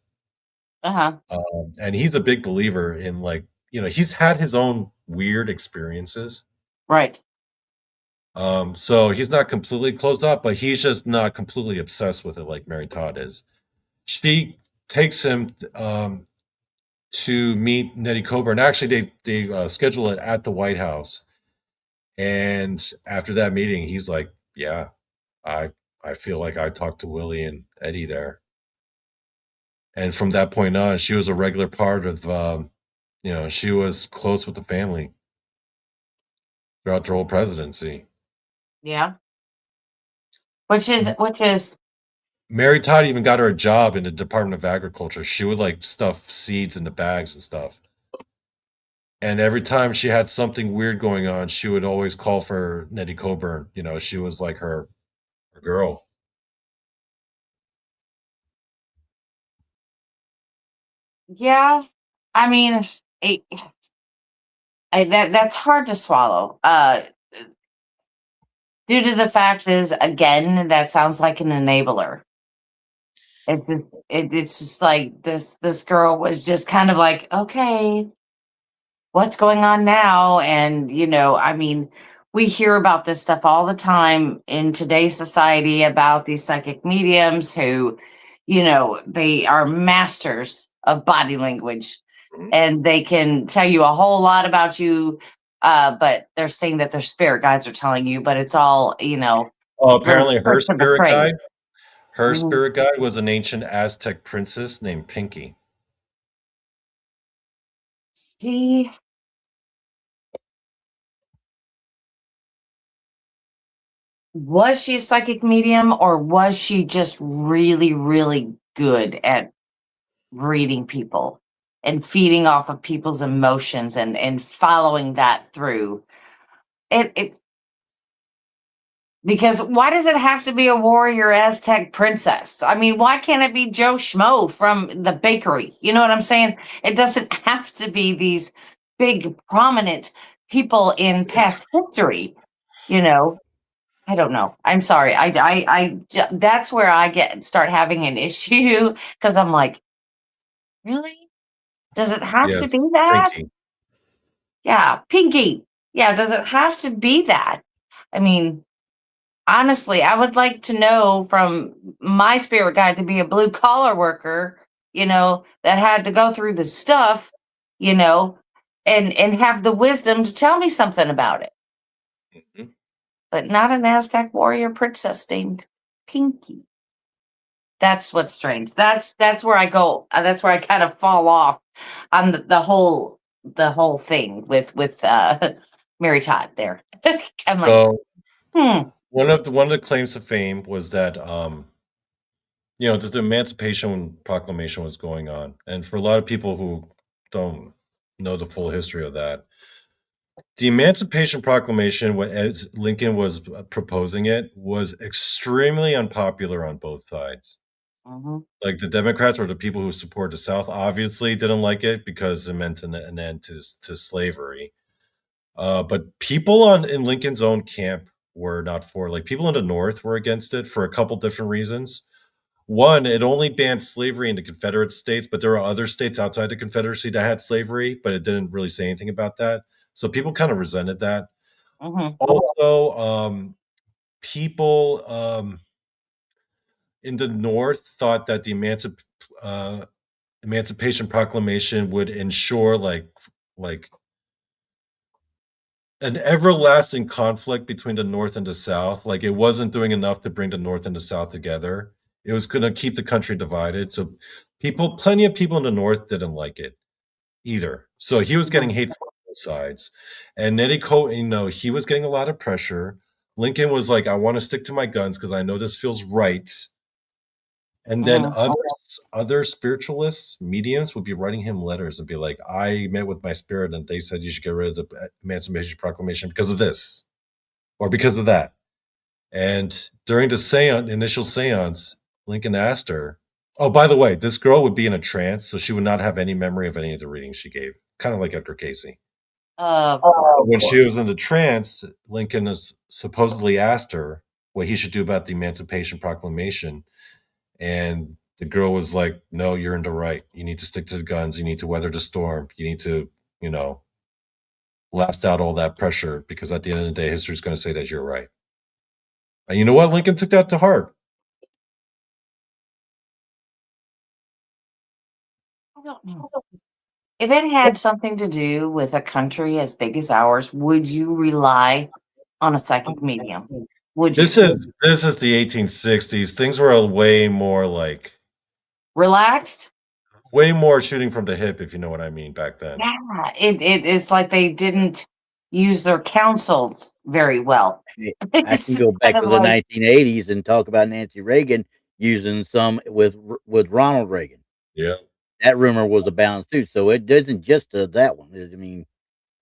And he's a big believer in like, you know, he's had his own weird experiences. Right. So he's not completely closed up, but he's just not completely obsessed with it like Mary Todd is. She takes him to meet Netti Coburn. Actually, they schedule it at the White House. And after that meeting, he's like, yeah, I feel like I talked to Willie and Eddie there. And from that point on, she was a regular part of, you know, she was close with the family throughout their whole presidency. Yeah. Which is Mary Todd even got her a job in the Department of Agriculture. She would like stuff seeds in the bags and stuff. And every time she had something weird going on, she would always call for Netti Coburn. You know, she was like her girl. Yeah. I mean, that's hard to swallow. Due to the fact is, again, that sounds like an enabler. It's just like this girl was just kind of like, okay, what's going on now? And, you know, I mean, we hear about this stuff all the time in today's society about these psychic mediums who, you know, they are masters of body language and they can tell you a whole lot about you. But they're saying that their spirit guides are telling you, but it's all, you know. Oh, apparently her spirit guide. Her spirit guide was an ancient Aztec princess named Pinky. See? Was she a psychic medium or was she just really, really good at reading people and feeding off of people's emotions and following that through? Because why does it have to be a warrior Aztec princess? I mean, why can't it be Joe Schmo from the bakery? You know what I'm saying? It doesn't have to be these big, prominent people in past history, you know? I don't know. I'm sorry. That's where I start having an issue because I'm like, really? Does it have Yes, to be that? Pinky. Yeah, Pinky. Yeah, does it have to be that? I mean, honestly, I would like to know from my spirit guide to be a blue collar worker, that had to go through the stuff, you know, and have the wisdom to tell me something about it. Mhm. But not an Aztec warrior princess named Pinky. That's what's strange. That's where I go. That's where I kind of fall off on the whole thing with Mary Todd there. I'm like, So hmm. one of the claims to fame was that just the Emancipation Proclamation was going on, and for a lot of people who don't know the full history of that, the Emancipation Proclamation, as Lincoln was proposing it, was extremely unpopular on both sides. Mhm, Like the Democrats or the people who support the South obviously didn't like it because it meant an end to slavery. But people in Lincoln's own camp were not for it. Like people in the North were against it for a couple different reasons. One, it only banned slavery in the Confederate states, but there are other states outside the Confederacy that had slavery, but it didn't really say anything about that. So people kind of resented that. mhm, Also, people in the North thought that the Emancipation Proclamation would ensure like an everlasting conflict between the North and the South. Like it wasn't doing enough to bring the North and the South together. It was going to keep the country divided. So plenty of people in the North didn't like it either. So he was getting mhm, hate from both sides. And Netti Coburn, he was getting a lot of pressure. Lincoln was like, I want to stick to my guns because I know this feels right. And then mhm, other spiritualists, mediums would be writing him letters and be like, I met with my spirit and they said you should get rid of the Emancipation Proclamation because of this or because of that. And during the initial seance, Lincoln asked her, oh, by the way, this girl would be in a trance, so she would not have any memory of any of the readings she gave, kind of like Edgar Casey. of course. When she was in the trance, Lincoln has supposedly asked her what he should do about the Emancipation Proclamation. And the girl was like, no, you're in the right. You need to stick to the guns. You need to weather the storm. You need to, last out all that pressure because at the end of the day, history's going to say that you're right. And you know what? Lincoln took that to heart. I don't know. If it had something to do with a country as big as ours, would you rely on a psychic medium? Would This you? is the 1860s. Things were way more Relaxed? way more shooting from the hip, if you know what I mean, back then. Yeah. It's like they didn't use their counsels very well. I can It's go kind back of to the like, 1980s and talk about Nancy Reagan using some with Ronald Reagan. Yeah. That rumor was abound too. So it doesn't just that one. I mean,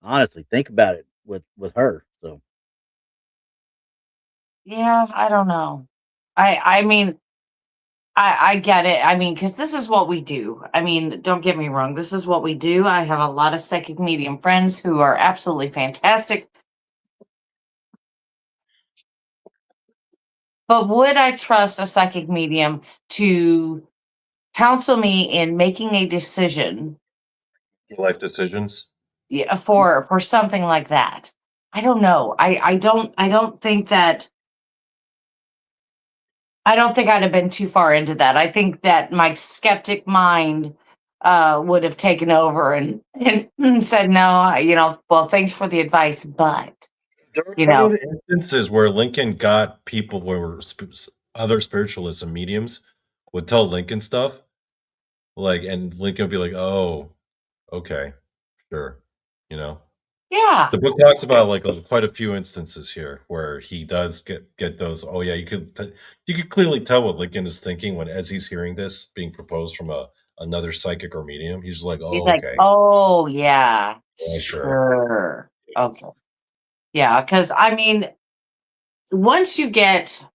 honestly, think about it with her. So yeah, I don't know. I mean, I get it. I mean, because this is what we do. I mean, don't get me wrong. This is what we do. I have a lot of psychic medium friends who are absolutely fantastic. But would I trust a psychic medium to counsel me in making a decision, Life decisions. yeah, for something like that? I don't know. I don't think I'd have been too far into that. I think that my skeptic mind would have taken over and said, no, well, thanks for the advice, but, There were you plenty know, of instances where Lincoln got people where other spiritualists and mediums would tell Lincoln stuff, and Lincoln would be like, "Oh, okay, sure," you know. yeah, The book talks about quite a few instances here where he does get those. Oh yeah, you could clearly tell what Lincoln is thinking when as he's hearing this being proposed from another psychic or medium. He's just like, he's "Oh, like, okay, oh, yeah, yeah, sure." sure. Okay. Yeah, because I mean, once you get,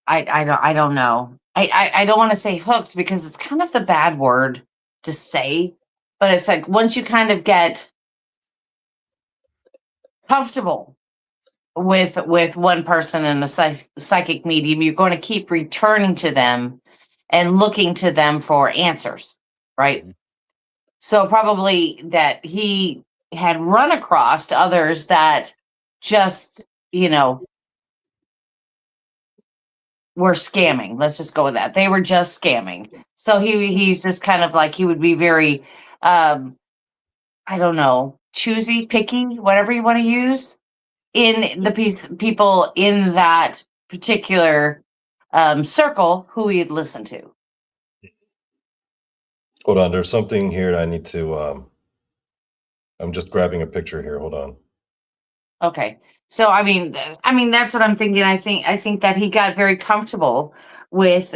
I don't know. I don't want to say hooked because it's kind of the bad word to say, but it's like once you kind of get comfortable with one person and a psychic medium, you're going to keep returning to them and looking to them for answers, right? So probably that he had run across others that just, were scamming. Let's just go with that. They were just scamming. So he's just kind of like, he would be very, I don't know, choosy, picky, whatever you want to use, in the people in that particular circle who he'd listen to. Hold on, there's something here that I need to. I'm just grabbing a picture here. Hold on. Okay, so I mean, that's what I'm thinking. I think that he got very comfortable with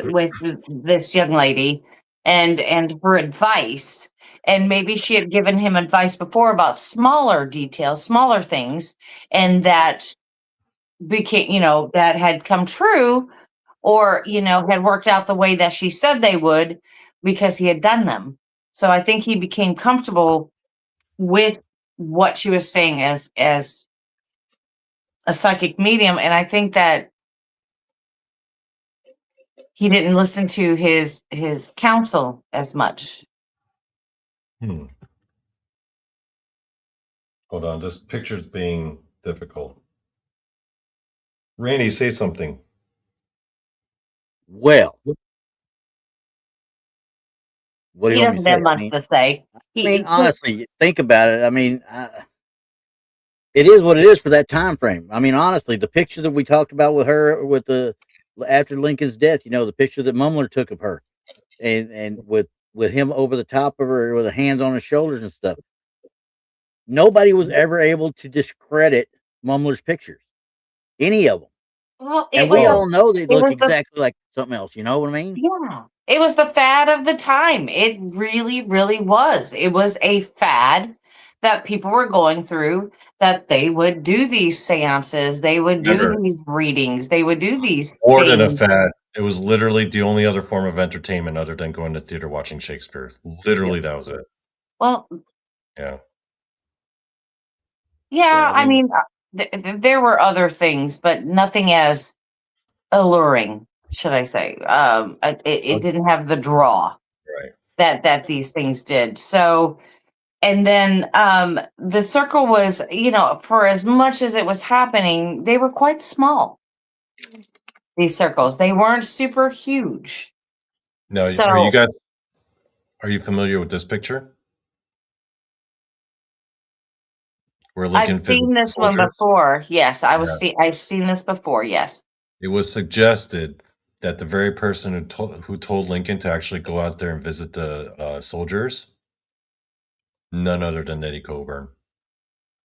this young lady and her advice, and maybe she had given him advice before about smaller details, smaller things, and that became, that had come true, or had worked out the way that she said they would because he had done them. So I think he became comfortable with what she was saying as a psychic medium, and I think that he didn't listen to his counsel as much. Hold on, this picture's being difficult. Randy, say something. Well, what do He you want me doesn't have to much say? to say. Honestly, think about it. I mean, it is what it is for that time frame. I mean, honestly, the picture that we talked about with her, after Lincoln's death, the picture that Mumler took of her, and with him over the top of her with the hands on his shoulders and stuff. Nobody was ever able to discredit Mumler's pictures, any of them. Well, and we all know they look exactly like something else. You know what I mean? Yeah. It was the fad of the time. It really, really was. It was a fad that people were going through, that they would do these seances, they would do these readings, they would do these More than a fad. It was literally the only other form of entertainment other than going to theater watching Shakespeare. Literally, that was it. Well, yeah. Yeah, I mean, there were other things, but nothing as alluring, should I say. It didn't have the draw that these things did. So, and then the circle was, for as much as it was happening, they were quite small. These circles, they weren't super huge. No, so, are you familiar with this picture? I've seen this one before. Yes, I've seen this before. Yes. It was suggested that the very person who told Lincoln to actually go out there and visit the soldiers, none other than Netti Coburn.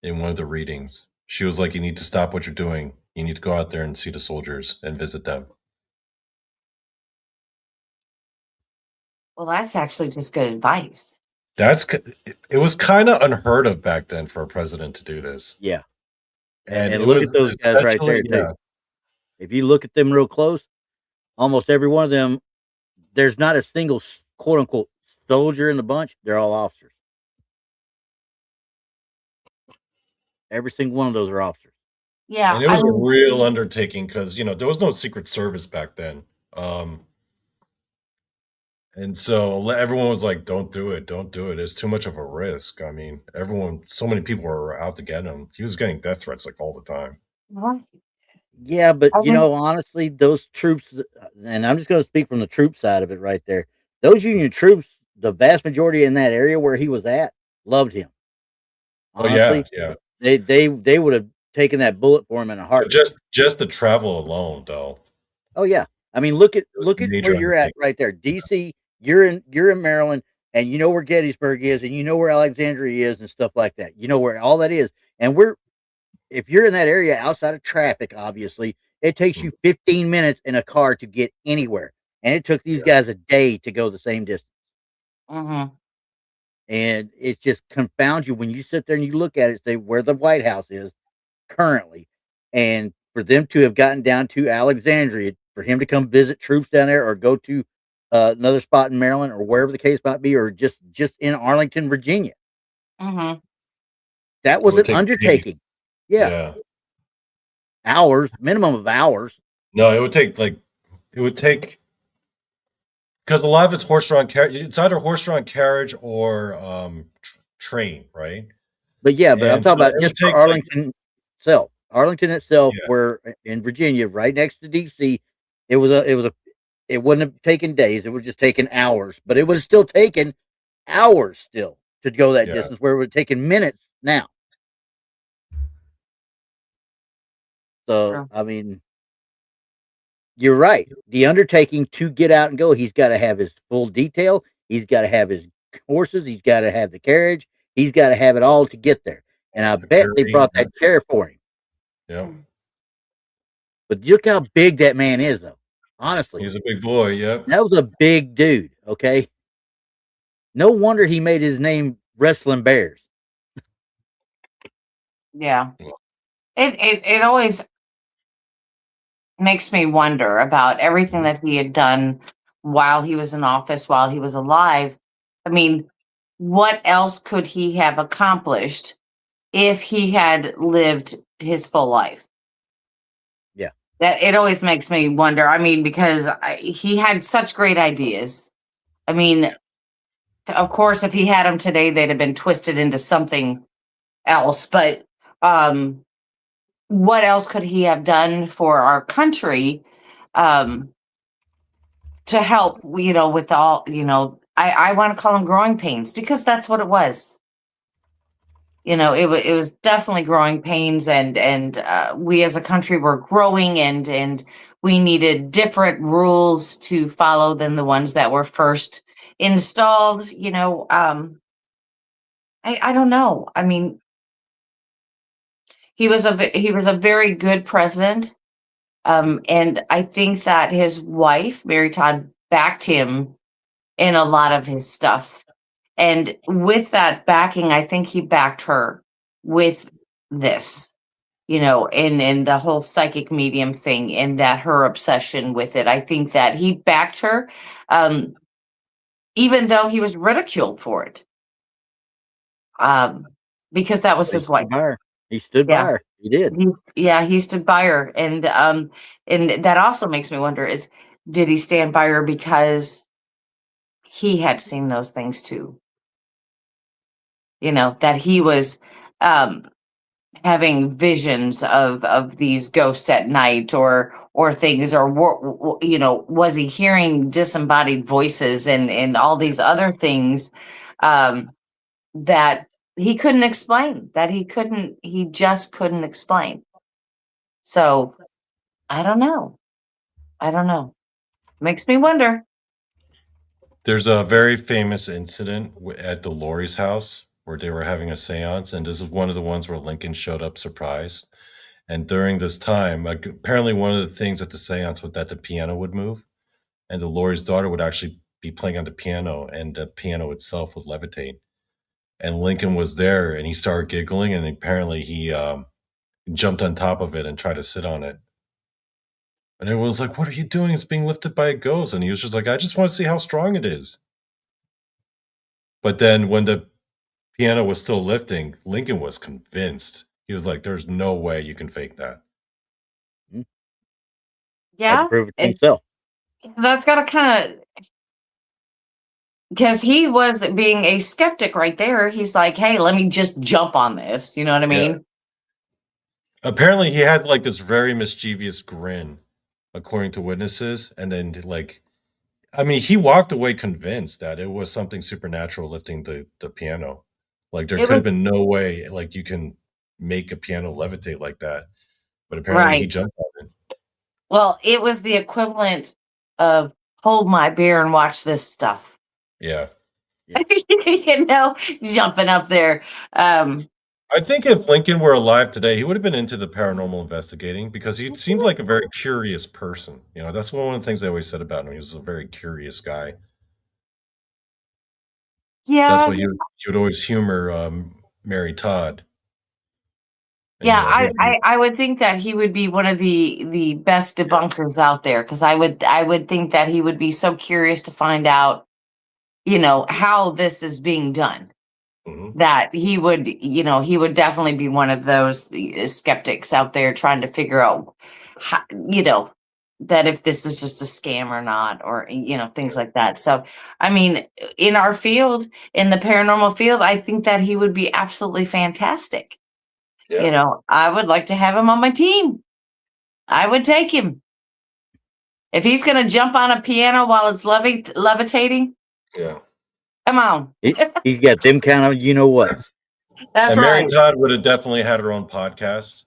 In one of the readings, she was like, "You need to stop what you're doing. You need to go out there and see the soldiers and visit them." Well, that's actually just good advice. It was kind of unheard of back then for a president to do this. Yeah. And look at those guys right there. Yeah. If you look at them real close, almost every one of them, there's not a single quote unquote soldier in the bunch. They're all officers. Every single one of those are officers. Yeah. And it was a real undertaking because, there was no Secret Service back then. And so everyone was like, don't do it. Don't do it. It's too much of a risk. I mean, so many people were out to get him. He was getting death threats like all the time. Yeah, but honestly, those troops, and I'm just going to speak from the troop side of it right there. Those Union troops, the vast majority in that area where he was at, loved him. Honestly, yeah. They would have taken that bullet for him in a heartbeat. Just the travel alone, though. Oh yeah, I mean, look at where you're at right there, DC. You're in Maryland, and you know where Gettysburg is, and you know where Alexandria is, and stuff like that. You know where all that is, and if you're in that area outside of traffic, obviously, it takes you 15 minutes in a car to get anywhere, and it took these guys a day to go the same distance. Mm-hmm. And it just confounds you when you sit there and you look at it, say where the White House is currently, and for them to have gotten down to Alexandria, for him to come visit troops down there, or go to another spot in Maryland, or wherever the case might be, or just in Arlington, Virginia. Mm-hmm. That was an undertaking. Yeah. hours, minimum of hours. No, it would take because a lot of it's horse-drawn carriage. It's either horse-drawn carriage or train, right? But yeah, but I'm And talking so about it would just for take Arlington itself. Arlington itself, yeah, where in Virginia, right next to DC, it wouldn't have taken days. It would just taken hours, but it would have still taken hours still to go that yeah. distance, where it would have taken minutes now. So, True. I mean, you're right. The undertaking to get out and go, he's got to have his full detail. He's got to have his horses. He's got to have the carriage. He's got to have it all to get there. And I bet they brought that chair for him. Yeah. But look how big that man is, though. Honestly, He's a big boy. Yep. that was a big dude. Okay. No wonder he made his name Wrestling Bears. Yeah. It always makes me wonder about everything that he had done while he was in office, while he was alive. I mean, what else could he have accomplished if he had lived his full life? Yeah. That it always makes me wonder. I mean, because he had such great ideas. I mean, of course, if he had them today, they'd have been twisted into something else. But what else could he have done for our country to help, with all, I want to call them growing pains, because that's what it was. It was definitely growing pains, and we as a country were growing, and we needed different rules to follow than the ones that were first installed. I don't know. I mean, he was a very good president. And I think that his wife, Mary Todd, backed him in a lot of his stuff. And with that backing, I think he backed her with this, and the whole psychic medium thing, and that her obsession with it. I think that he backed her, even though he was ridiculed for it. Because that was his wife. He stood by her. He did. He stood by her. And that also makes me wonder did he stand by her because he had seen those things too? That he was having visions of these ghosts at night or things, or was he hearing disembodied voices and all these other things that he couldn't explain, he just couldn't explain. So I don't know. Makes me wonder. There's a very famous incident at the Laurie's house where they were having a seance, and this is one of the ones where Lincoln showed up surprised. And during this time, apparently one of the things at the seance was that the piano would move, and the Laurie's daughter would actually be playing on the piano, and the piano itself would levitate. And Lincoln was there, and he started giggling, and apparently he jumped on top of it and tried to sit on it. And everyone was like, "What are you doing? It's being lifted by a ghost." And he was just like, "I just want to see how strong it is." But then when the piano was still lifting, Lincoln was convinced. He was like, "There's no way you can fake that." Yeah. Prove it to himself. That's got to kind of, because he was being a skeptic right there. He's like, hey, let me just jump on this. You know what I mean? Yeah. Apparently he had like this very mischievous grin, according to witnesses. And then he walked away convinced that it was something supernatural lifting the piano. Like there could have been no way like you can make a piano levitate like that. But apparently he jumped on it. Well, it was the equivalent of hold my beer and watch this stuff. Yeah. Jumping up there. I think if Lincoln were alive today, he would have been into the paranormal investigating because he seemed like a very curious person. That's one of the things they always said about him. He was a very curious guy. Yeah. That's why he would always humor Mary Todd. Yeah, I would think that he would be one of the best debunkers out there, because I would think that he would be so curious to find out, how this is being done. that he would definitely be one of those skeptics out there trying to figure out how, that if this is just a scam or not, or, things like that. So, I mean, in our field, in the paranormal field, I think that he would be absolutely fantastic. Yeah. I would like to have him on my team. I would take him. If he's going to jump on a piano while it's levitating, Yeah. come on. He's got them kind of, what? That's and Mary right. Todd would have definitely had her own podcast.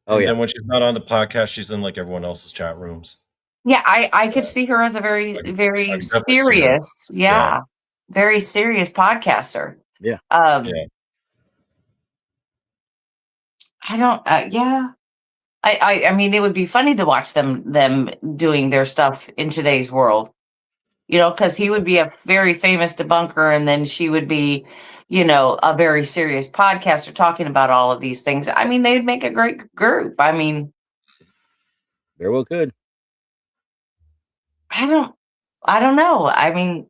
Oh, and yeah. then when she's not on the podcast, she's in like everyone else's chat rooms. Yeah, I could see her as a very, very serious, very serious podcaster. Yeah. I don't, I mean, it would be funny to watch them doing their stuff in today's world, because he would be a very famous debunker, and then she would be, a very serious podcaster talking about all of these things. I mean, they'd make a great group. I mean, very well could. I don't know. I mean,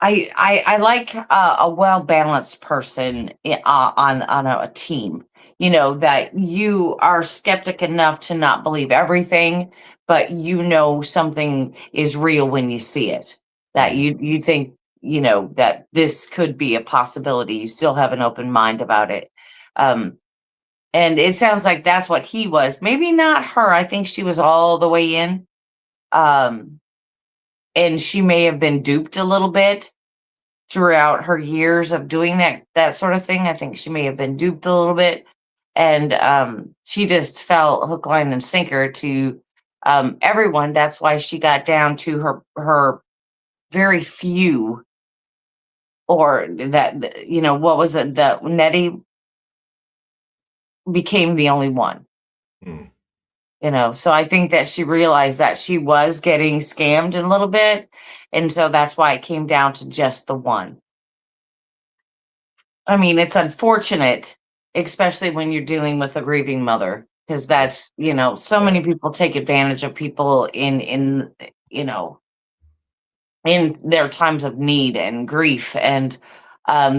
I like a well-balanced person on a team, that you are skeptic enough to not believe everything, but something is real when you see it, that you think, that this could be a possibility. You still have an open mind about it. And it sounds like that's what he was. Maybe not her. I think she was all the way in. And she may have been duped a little bit throughout her years of doing that sort of thing. I think she may have been duped a little bit. And she just fell hook, line, and sinker to everyone. That's why she got down to her very few, or that, what was it? The Netti became the only one. So I think that she realized that she was getting scammed a little bit. And so that's why it came down to just the one. I mean, it's unfortunate, especially when you're dealing with a grieving mother, because that's, so many people take advantage of people in their times of need and grief. And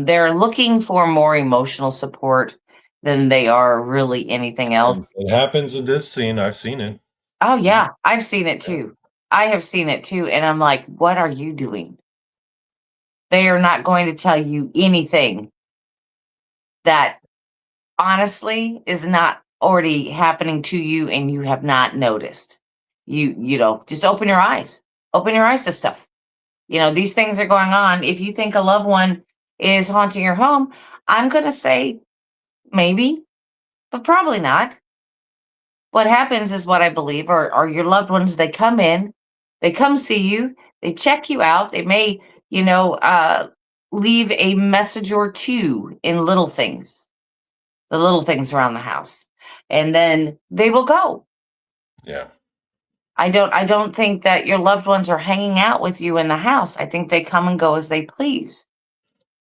they're looking for more emotional support than they are really anything else. It happens in this scene. I've seen it. Oh, yeah. I've seen it too. I have seen it too. And I'm like, what are you doing? They are not going to tell you anything that honestly is not already happening to you and you have not noticed. Just open your eyes. Open your eyes to stuff. These things are going on. If you think a loved one is haunting your home, I'm going to say maybe, but probably not. What happens is what I believe are your loved ones. They come in, they come see you, they check you out. They may, leave a message or two in little things, the little things around the house, and then they will go. Yeah. I don't think that your loved ones are hanging out with you in the house. I think they come and go as they please.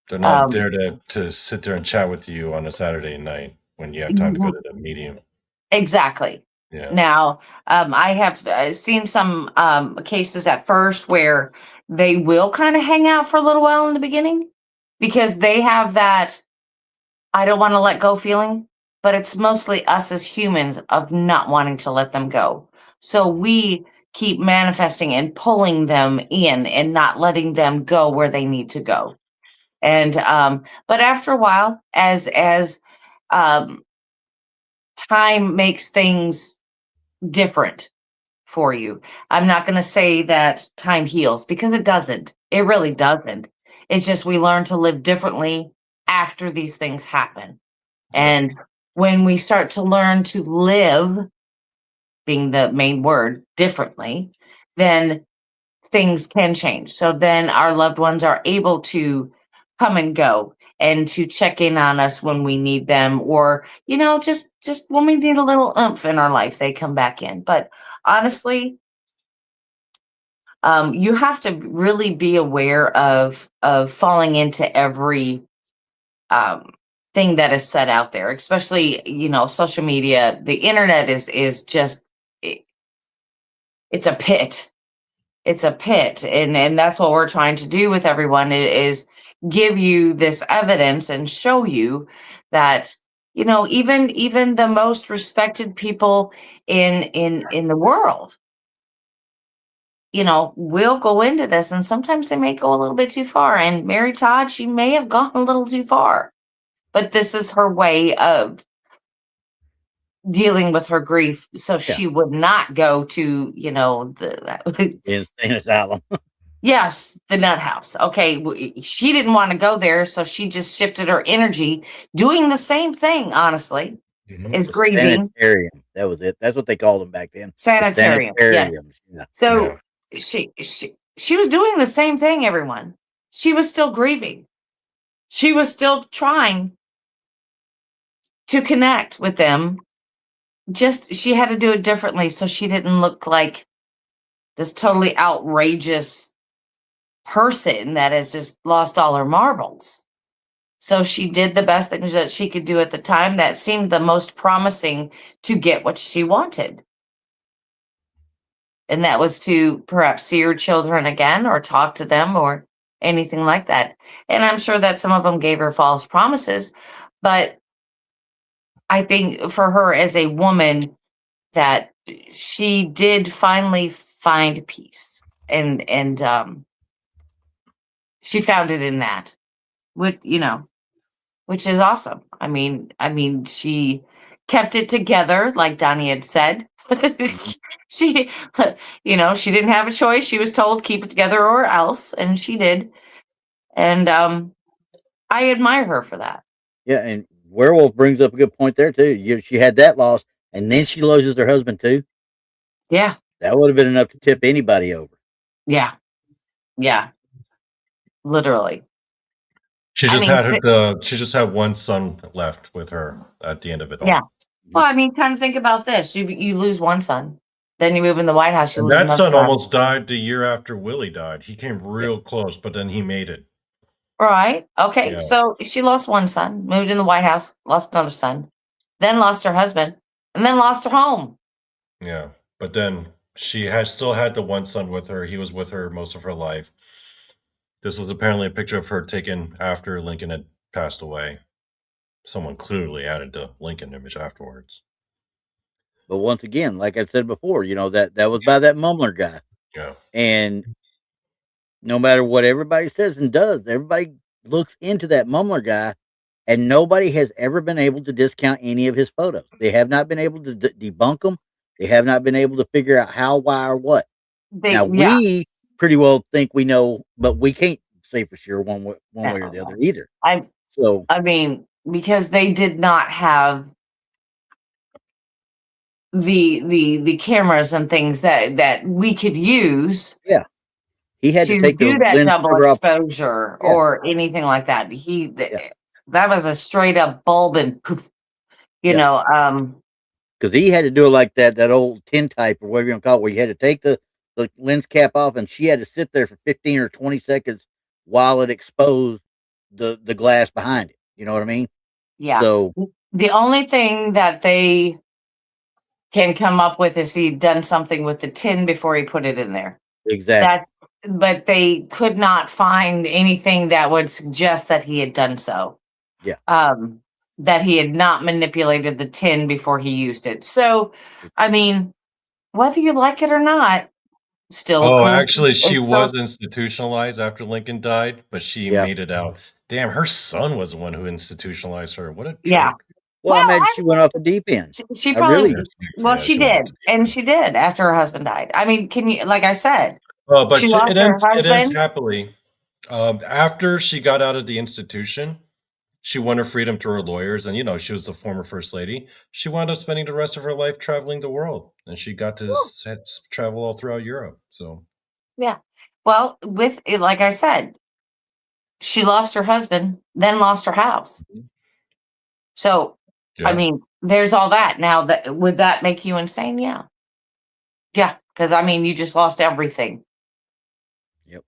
They're not there to sit there and chat with you on a Saturday night when you have time to go to the medium. Exactly. Yeah. Now, I have seen some cases at first where they will kind of hang out for a little while in the beginning because they have that I don't want to let go feeling, but it's mostly us as humans of not wanting to let them go. So we keep manifesting and pulling them in and not letting them go where they need to go. And but after a while, as time makes things different for you. I'm not going to say that time heals because it doesn't. It really doesn't. It's just we learn to live differently after these things happen. And when we start to learn to live, being the main word, differently, then things can change. So then our loved ones are able to come and go and to check in on us when we need them, or, just when we need a little oomph in our life, they come back in. But honestly, you have to really be aware of falling into every thing that is set out there, especially, social media. The internet is just, it's a pit. It's a pit. And that's what we're trying to do with everyone is, give you this evidence and show you that, you know, even the most respected people in the world, you know, will go into this, and sometimes they may go a little bit too far. And Mary Todd, she may have gone a little too far, but this is her way of dealing with her grief, so she would not go to, you know, the insane asylum. yes, the nut house. Okay, she didn't want to go there, so she just shifted her energy, doing the same thing. Honestly, is The grieving. sanitarium. That was it. That's what they called them back then. Sanitarium. Yes. Yeah. So she was doing the same thing. Everyone. She was still grieving. She was still trying to connect with them. Just she had to do it differently, so she didn't look like this totally outrageous person that has just lost all her marbles. So she did the best things that she could do at the time that seemed the most promising to get what she wanted. And that was to perhaps see her children again or talk to them or anything like that. And I'm sure that some of them gave her false promises, but I think for her as a woman that she did finally find peace, and she found it in that, which, you know, which is awesome. I mean, she kept it together, like Donnie had said. She, you know, she didn't have a choice. She was told keep it together or else, and she did. And I admire her for that. Yeah, and Werewolf brings up a good point there too. She had that loss, and then she loses her husband too. Yeah, That would have been enough to tip anybody over. yeah, literally. She just had one son left with her at the end of it all. Yeah. Well, I mean, kind of think about this. You lose one son, then you move in the White House. You And lose that another son son. almost died the year after Willie died. He came real close, but then he made it. Right. Okay. Yeah. So she lost one son, moved in the White House, lost another son, then lost her husband, and then lost her home. Yeah. But then she still had the one son with her. He was with her most of her life. This was apparently a picture of her taken after Lincoln had passed away. Someone clearly added the Lincoln image afterwards. But once again, like I said before, you know, that was by that mumbler guy. Yeah. And no matter what everybody says and does, everybody looks into that mumbler guy, and nobody has ever been able to discount any of his photos. They have not been able to debunk them. They have not been able to figure out how, why, or what. Now we pretty well think we know, but we can't say for sure one way or the other either. I mean, because they did not have the cameras and things that we could use. Yeah. He had to take do that double exposure Yeah. or anything like that. That was a straight up bulb and poof, you know, because he had to do it like that old tintype or whatever you want to call it, where you had to take the lens cap off, and she had to sit there for 15 or 20 seconds while it exposed the glass behind it. You know what I mean? Yeah. So the only thing that they can come up with is he'd done something with the tin before he put it in there. Exactly. But they could not find anything that would suggest that he had done so. Yeah. That he had not manipulated the tin before he used it. So, I mean, whether you like it or not, still. Oh, actually, she was institutionalized after Lincoln died, but she made it out. Damn, her son was the one who institutionalized her. What a jerk. Well, I imagine she went off the deep end. She probably, she did. And she did after her husband died. I mean, can you, like I said, but it ends happily. After she got out of the institution, she won her freedom to her lawyers, and, you know, she was the former first lady. She wound up spending the rest of her life traveling the world, and she got to travel all throughout Europe. So, yeah. Well, with, like I said, she lost her husband, then lost her house. So, I mean, there's all that. Now, would that make you insane? Yeah. Yeah, because, I mean, you just lost everything. Yep.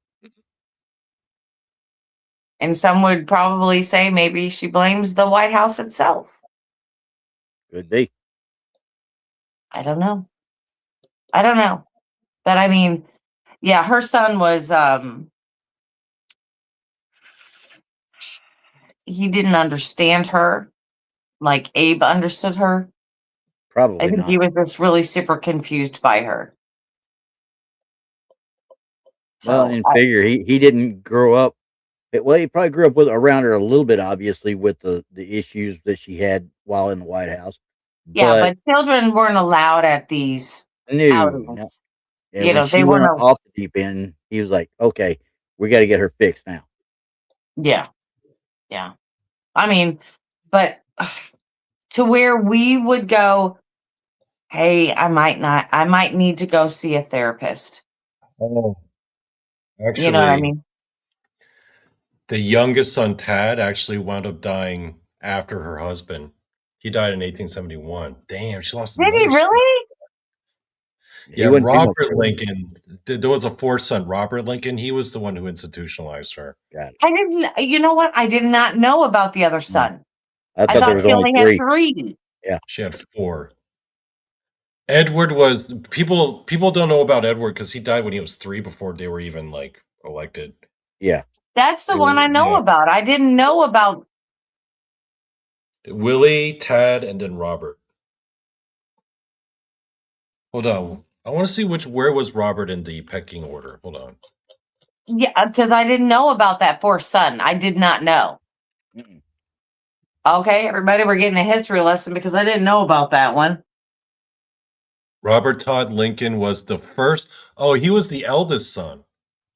And some would probably say maybe she blames the White House itself. Could be. I don't know. But, I mean, yeah, her son was he didn't understand her like Abe understood her. Probably I think not. he was just really super confused by her. Well, So in figure, he didn't grow up. Well, he probably grew up with around her a little bit, obviously, with the issues that she had while in the White House. yeah, But but children weren't allowed at these no. outings. And when They she went weren't. off the deep end, he was like, "Okay, we got to get her fixed now." Yeah, yeah. I mean, but to where we would go, hey, I might need to go see a therapist. Oh, You know what I actually, mean? the youngest son, Tad, actually wound up dying after her husband. He died in 1871. Damn, she lost Did he another son. really? He Yeah, wasn't too much Robert older. Lincoln. There was a fourth son, Robert Lincoln. He was the one who institutionalized her. Got it. I didn't. You know what? I did not know about the other son. I I thought there thought was she only only had three. 3. Yeah. She had 4. Edward was people don't know about Edward because he died when he was 3 before they were even like elected. Yeah. That's the one I know Yeah. about. I didn't know about. Willie, Tad, and then Robert. Hold on. I want to see where was Robert in the pecking order. Hold on. Yeah, because I didn't know about that 4th son. I did not know. Mm-mm. Okay, everybody, we're getting a history lesson because I didn't know about that one. Robert Todd Lincoln was the first. Oh, he was the eldest son.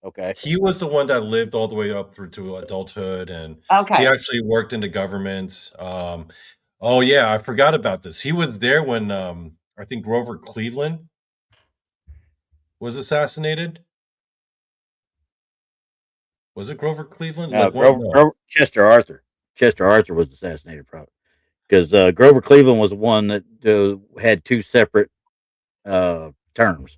Okay. He was the one that lived all the way up through to adulthood, and Okay. he actually worked in the government. Oh yeah, I forgot about this. He was there when I think Grover Cleveland was assassinated. Was it Grover Cleveland? Now, Like what? No. Chester Arthur. Chester Arthur was assassinated, probably because Grover Cleveland was the one that had 2 separate terms.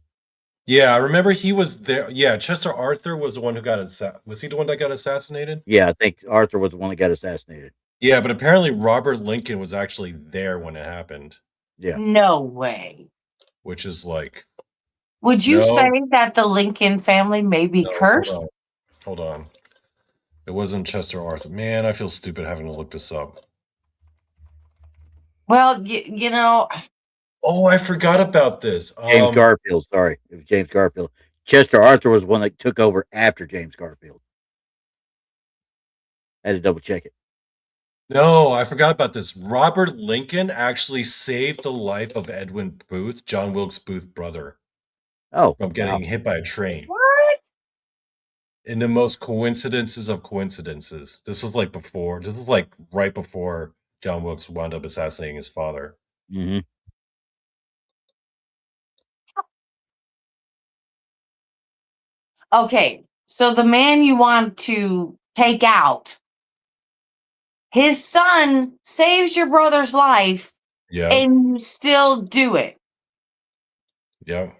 Yeah, I remember he was there. Yeah, Chester Arthur was the one who got was he the one that got assassinated? Yeah, I think Arthur was the one that got assassinated. Yeah, but apparently Robert Lincoln was actually there when it happened, Yeah. No way. which is like Would you no, say that the Lincoln family may be no, cursed? hold on. It wasn't Chester Arthur. Man, I feel stupid having to look this up. Well, you know, Oh, I forgot about this. James Garfield. Sorry, it was James Garfield. Chester Arthur was the one that took over after James Garfield. I had to double check it. No, I forgot about this. Robert Lincoln actually saved the life of Edwin Booth, John Wilkes Booth's brother, Oh, from getting hit by a train. what? In the most coincidences of coincidences. This was like before. This was like right before John Wilkes wound up assassinating his father. Mm-hmm. Okay, so the man you want to take out, his son saves your brother's life, Yeah, and you still do it. yeah.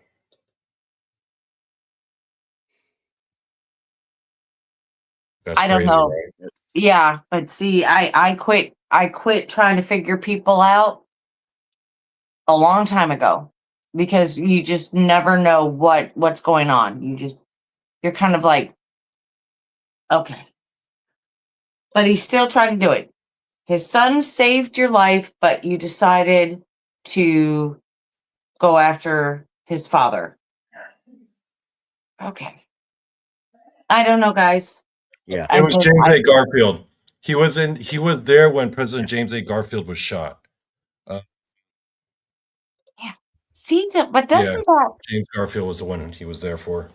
That's I don't crazy, know. right? Yeah, but see, I quit trying to figure people out a long time ago because you just never know what's going on. You're kind of like, okay. But he's still trying to do it. His son saved your life, but you decided to go after his father. Okay. I don't know, guys. Yeah. It was James A. Garfield. He was there when President James A. Garfield was shot. Yeah. See, but Yeah, doesn't that? James Garfield was the one he was there for.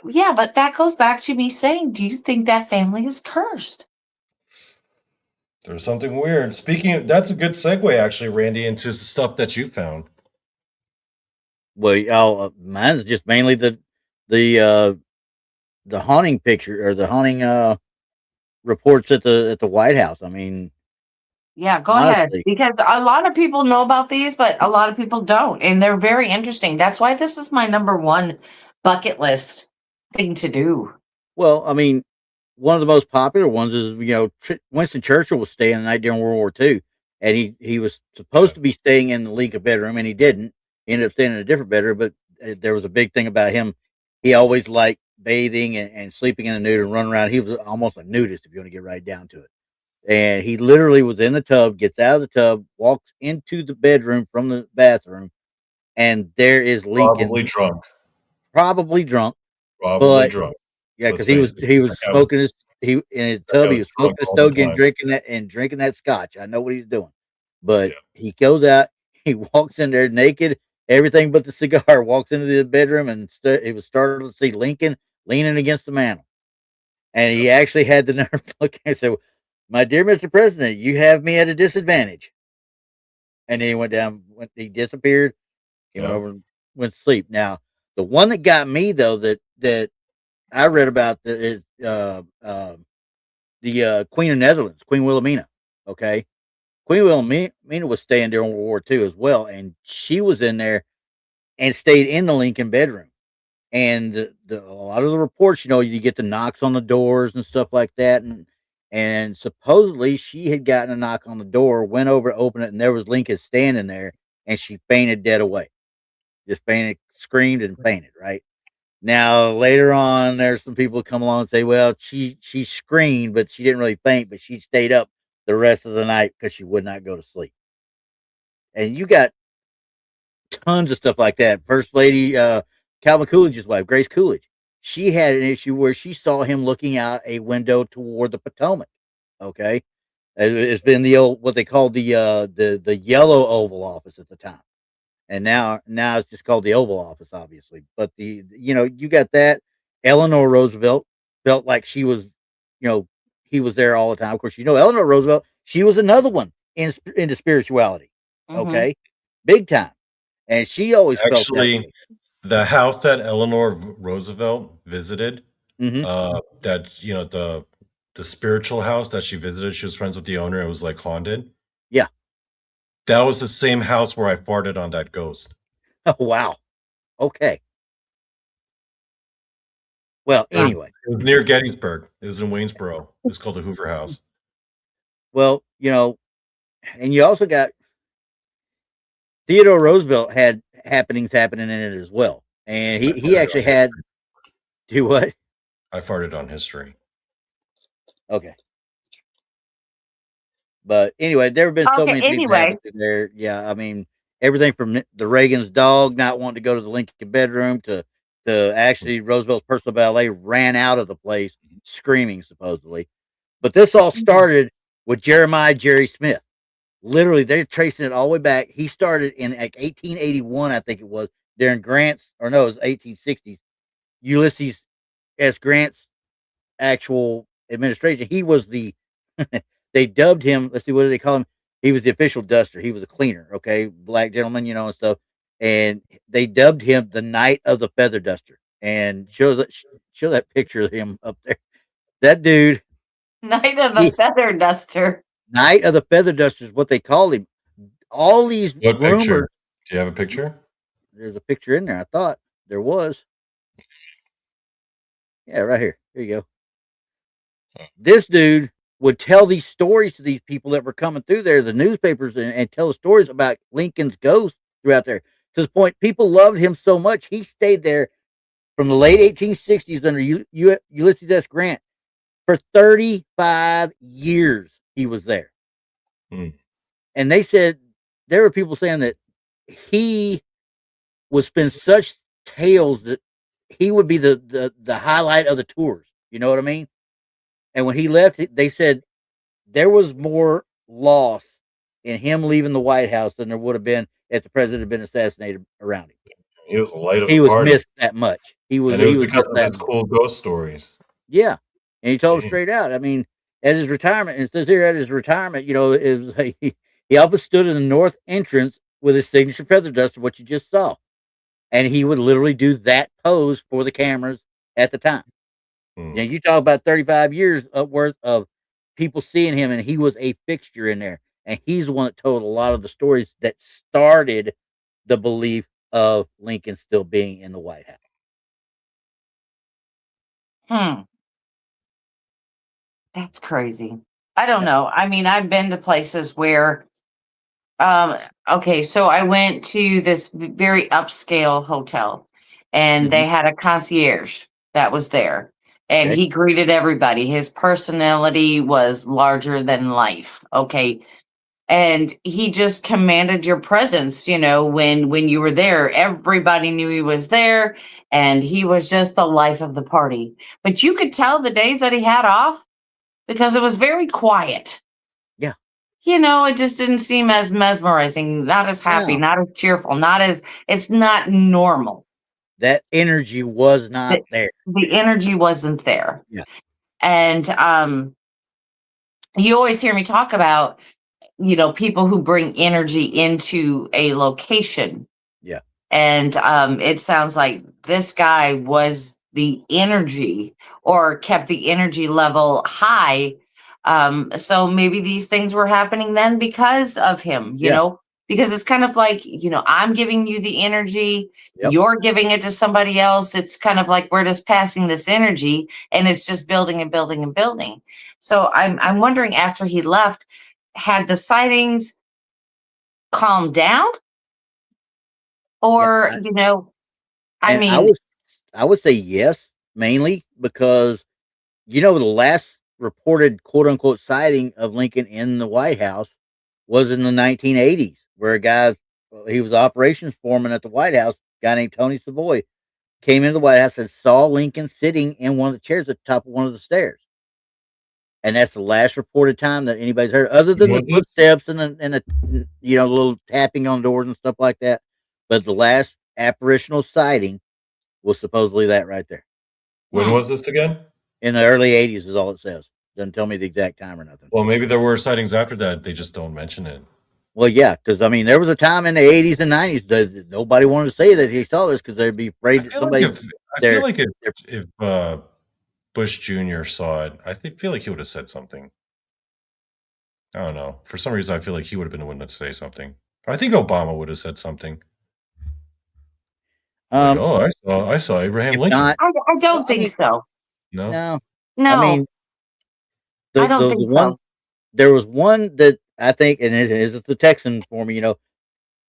Yeah, but that goes back to me saying, do you think that family is cursed? There's something weird. Speaking of, that's a good segue, actually, Randy, into the stuff that you found. Well, mine's just mainly the haunting picture or the haunting reports at the White House. I mean, Yeah, go ahead. honestly, Because a lot of people know about these, but a lot of people don't. And they're very interesting. That's why this is my number one bucket list thing to do. well, I mean, one of the most popular ones is Winston Churchill was staying the night during World War II, and he was supposed to be staying in the Lincoln bedroom, and he didn't. He ended up staying in a different bedroom, but there was a big thing about him. He always liked bathing and sleeping in the nude and running around. He was almost a nudist, if you want to get right down to it. And he literally was in the tub, gets out of the tub, walks into the bedroom from the bathroom, and there is Lincoln, probably drunk, Probably but drunk. yeah, Let's because he face was it. he was That guy was, smoking he in his that guy tub, he was was drunk smoking a all the stogie and time. drinking that scotch. I know what he's doing. But Yeah. he goes out, he walks in there naked, everything but the cigar, walks into the bedroom, and he was starting to see Lincoln leaning against the mantel. And he actually had the nerve to look and say, "My dear Mr. President, you have me at a disadvantage." And then he went down, he disappeared, he went Yeah. over and went to sleep. Now, the one that got me though, that I read about is the Queen of Netherlands, Queen Wilhelmina. Okay, Queen Wilhelmina was staying during World War II as well, and she was in there and stayed in the Lincoln bedroom. And a lot of the reports, you get the knocks on the doors and stuff like that, and supposedly she had gotten a knock on the door, went over to open it, and there was Lincoln standing there, and she fainted dead away, just fainted, screamed, and fainted. Right. Now later on, there's some people come along and say, well, she screamed, but she didn't really faint, but she stayed up the rest of the night because she would not go to sleep. And you got tons of stuff like that. First Lady Calvin Coolidge's wife, Grace Coolidge, she had an issue where she saw him looking out a window toward the Potomac. Okay, it's been the old what they called the yellow Oval Office at the time, and now it's just called the Oval Office, obviously. But you got that. Eleanor Roosevelt felt like she was, he was there all the time. Of course, Eleanor Roosevelt, she was another one into spirituality. Mhm. Okay, big time, and she always felt that Actually, way. the house that Eleanor Roosevelt visited, Hmm. that the spiritual house that she visited, she was friends with the owner. It was like haunted. Yeah. That was the same house where I farted on that ghost. Oh wow. Okay. Well, anyway. It was near Gettysburg. It was in Waynesboro. It's called the Hoover House. Well, and you also got Theodore Roosevelt had happenings happening in it as well, and I he farted actually on had history. do what? I farted on history. Okay. But anyway, there have been so Okay, many things that anyway. happened in there. Yeah, I mean, everything from the Reagan's dog not wanting to go to the Lincoln bedroom to actually Roosevelt's personal valet ran out of the place screaming supposedly. But this all started with Jeremiah Jerry Smith. Literally, they're tracing it all the way back. He started in like 1881, I think it was, during Grant's, or no, it was 1860s. Ulysses S. Grant's actual administration. He was the they dubbed him. Let's see, what do they call him? He was the official duster. He was a cleaner. Okay, black gentleman, and stuff. And they dubbed him the Knight of the Feather Duster. And show that picture of him up there. That dude, Night of the he, Feather Duster. Knight of the Feather Duster is what they called him. All these What rumors. picture? Do you have a picture? There's a picture in there. I thought there was. Yeah, right here. Here you go. This dude would tell these stories to these people that were coming through there, the newspapers, and tell the stories about Lincoln's ghost throughout there. To the point, people loved him so much, he stayed there from the late 1860s under Ulysses S. Grant for 35 years. He was there. Hmm. And they said, there were people saying that he would spend such tales that he would be the highlight of the tours. You know what I mean? And when he left, they said there was more loss in him leaving the White House than there would have been if the president had been assassinated around him. He was the light of He the was party. missed that much. And it was He was because missed of that his much. cool ghost stories. Yeah, and he told him Dang. straight out. I mean, at his retirement, it says here at his retirement, it was like he often stood in the north entrance with his signature feather duster, what you just saw, and he would literally do that pose for the cameras at the time. Hmm. Now you talk about 35 years worth of people seeing him, and he was a fixture in there. And he's the one that told a lot of the stories that started the belief of Lincoln still being in the White House. That's crazy. I don't Yeah. know. I mean, I've been to places where okay, so I went to this very upscale hotel and Mhm. they had a concierge that was there. and Okay. he greeted everybody. His personality was larger than life. Okay. And he just commanded your presence, when you were there. Everybody knew he was there, and he was just the life of the party. But you could tell the days that he had off because it was very quiet. Yeah. It just didn't seem as mesmerizing, not as happy, No. not as cheerful, it's not normal. That energy was not there. The energy wasn't there. Yeah. And you always hear me talk about, people who bring energy into a location. Yeah. And it sounds like this guy was the energy, or kept the energy level high. So maybe these things were happening then because of him, Yeah. because it's kind of like, I'm giving you the energy, Yep. you're giving it to somebody else. It's kind of like we're just passing this energy, and it's just building and building and building. So I'm wondering, after he left, had the sightings calmed down? Or, And I would say yes, mainly because the last reported quote unquote sighting of Lincoln in the White House was in the 1980s, where a guy, he was operations foreman at the White House, a guy named Tony Savoy, came into the White House and saw Lincoln sitting in one of the chairs at the top of one of the stairs. And that's the last reported time that anybody's heard, other than the footsteps and the little tapping on doors and stuff like that. But the last apparitional sighting was supposedly that right there. When was this again? In the early 80s is all it says. Doesn't tell me the exact time or nothing. Well, maybe there were sightings after that. They just don't mention it. Well, yeah, because there was a time in the 80s and 90s that nobody wanted to say that he saw this because they'd be afraid that somebody. I feel like if Bush Jr. saw it, feel like he would have said something. I don't know. For some reason, I feel like he would have been the one to say something. I think Obama would have said something. I saw Abraham Lincoln. I don't think so. No. I don't think so. There was one that I think, and it is the Texan for me,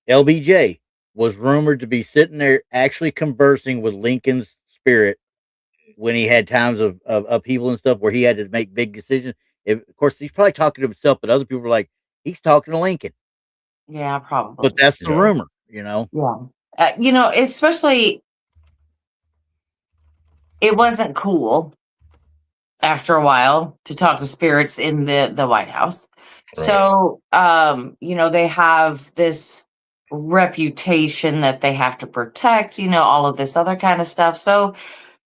LBJ was rumored to be sitting there actually conversing with Lincoln's spirit when he had times of upheaval and stuff where he had to make big decisions. Of course, he's probably talking to himself, but other people were like, he's talking to Lincoln. Yeah, probably. But that's the rumor, Yeah. Especially, it wasn't cool after a while to talk to spirits in the White House. Right. So, they have this reputation that they have to protect, all of this other kind of stuff. So,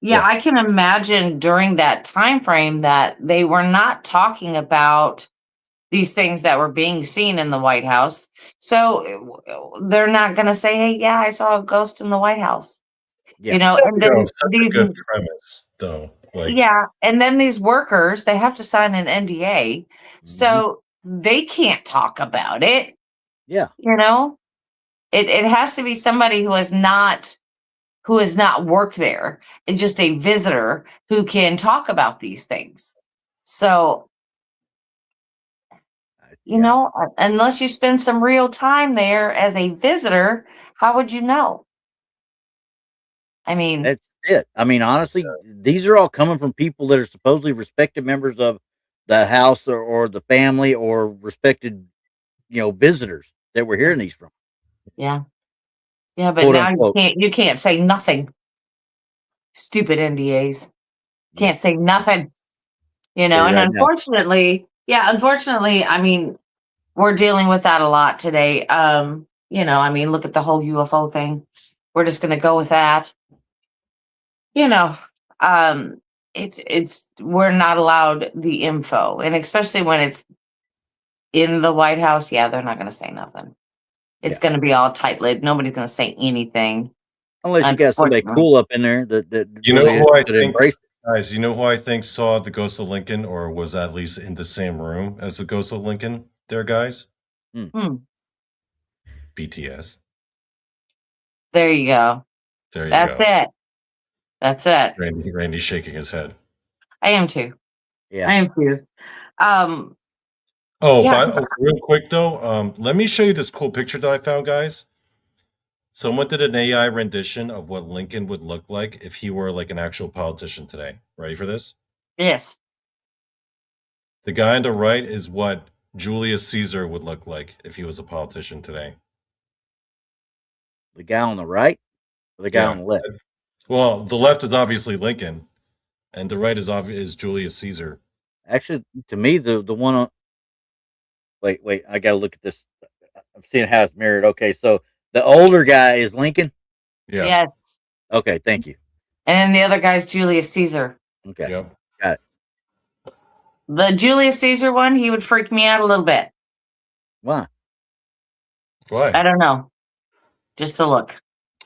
yeah, I can imagine during that time frame that they were not talking about these things that were being seen in the White House. So they're not going to say, hey, yeah, I saw a ghost in the White House. Yeah. And then these good premise, though. And then these workers, they have to sign an NDA. Mm-hmm. So they can't talk about it. Yeah. It has to be somebody who has not worked there. It's just a visitor who can talk about these things. So, unless you spend some real time there as a visitor, how would you know? I mean, that's it. Honestly, these are all coming from people that are supposedly respected members of the house or the family or respected, visitors that we're hearing these from. Yeah. Yeah, but now you can't say nothing. Stupid NDAs. Can't say nothing. And unfortunately, we're dealing with that a lot today. Look at the whole UFO thing. We're just going to go with that. It's we're not allowed the info, and especially when it's in the White House. Yeah, they're not going to say nothing. It's going to be all tight-lipped. Nobody's going to say anything. Unless you got somebody cool up in there that who I think, guys, who I think saw the ghost of Lincoln, or was at least in the same room as the ghost of Lincoln there, guys? BTS. There you go. That's it. Randy's shaking his head. I am too. Yeah. I am too. Real quick though, let me show you this cool picture that I found, guys. Someone did an AI rendition of what Lincoln would look like if he were like an actual politician today. Ready for this? Yes. The guy on the right is what Julius Caesar would look like if he was a politician today. The guy on the right or the guy Yeah. on the left? Well, the left is obviously Lincoln, and the right is Julius Caesar. Actually, to me, the one on. Wait, I got to look at this. I'm seeing how it's mirrored. Okay, so the older guy is Lincoln. Yeah. Yes. Okay, thank you. And then the other guy's Julius Caesar. Okay, Yep. got it. The Julius Caesar one, he would freak me out a little bit. Why? Why? I don't know. Just to look.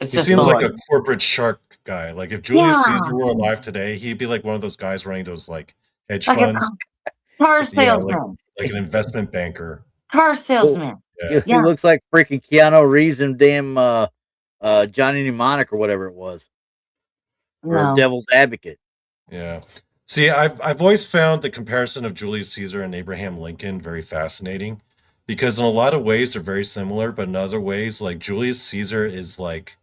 It's He just seems the like look. a corporate shark guy. Like if Julius Caesar were alive today, he'd be like one of those guys running those like hedge Like funds. a car Yeah, salesman. like an investment banker. Car salesman. Yeah. He looks like freaking Keanu Reeves and damn Johnny Mnemonic or whatever it was, or No. Devil's Advocate. Yeah. See, I've always found the comparison of Julius Caesar and Abraham Lincoln very fascinating because in a lot of ways they're very similar, but in other ways, like Julius Caesar is like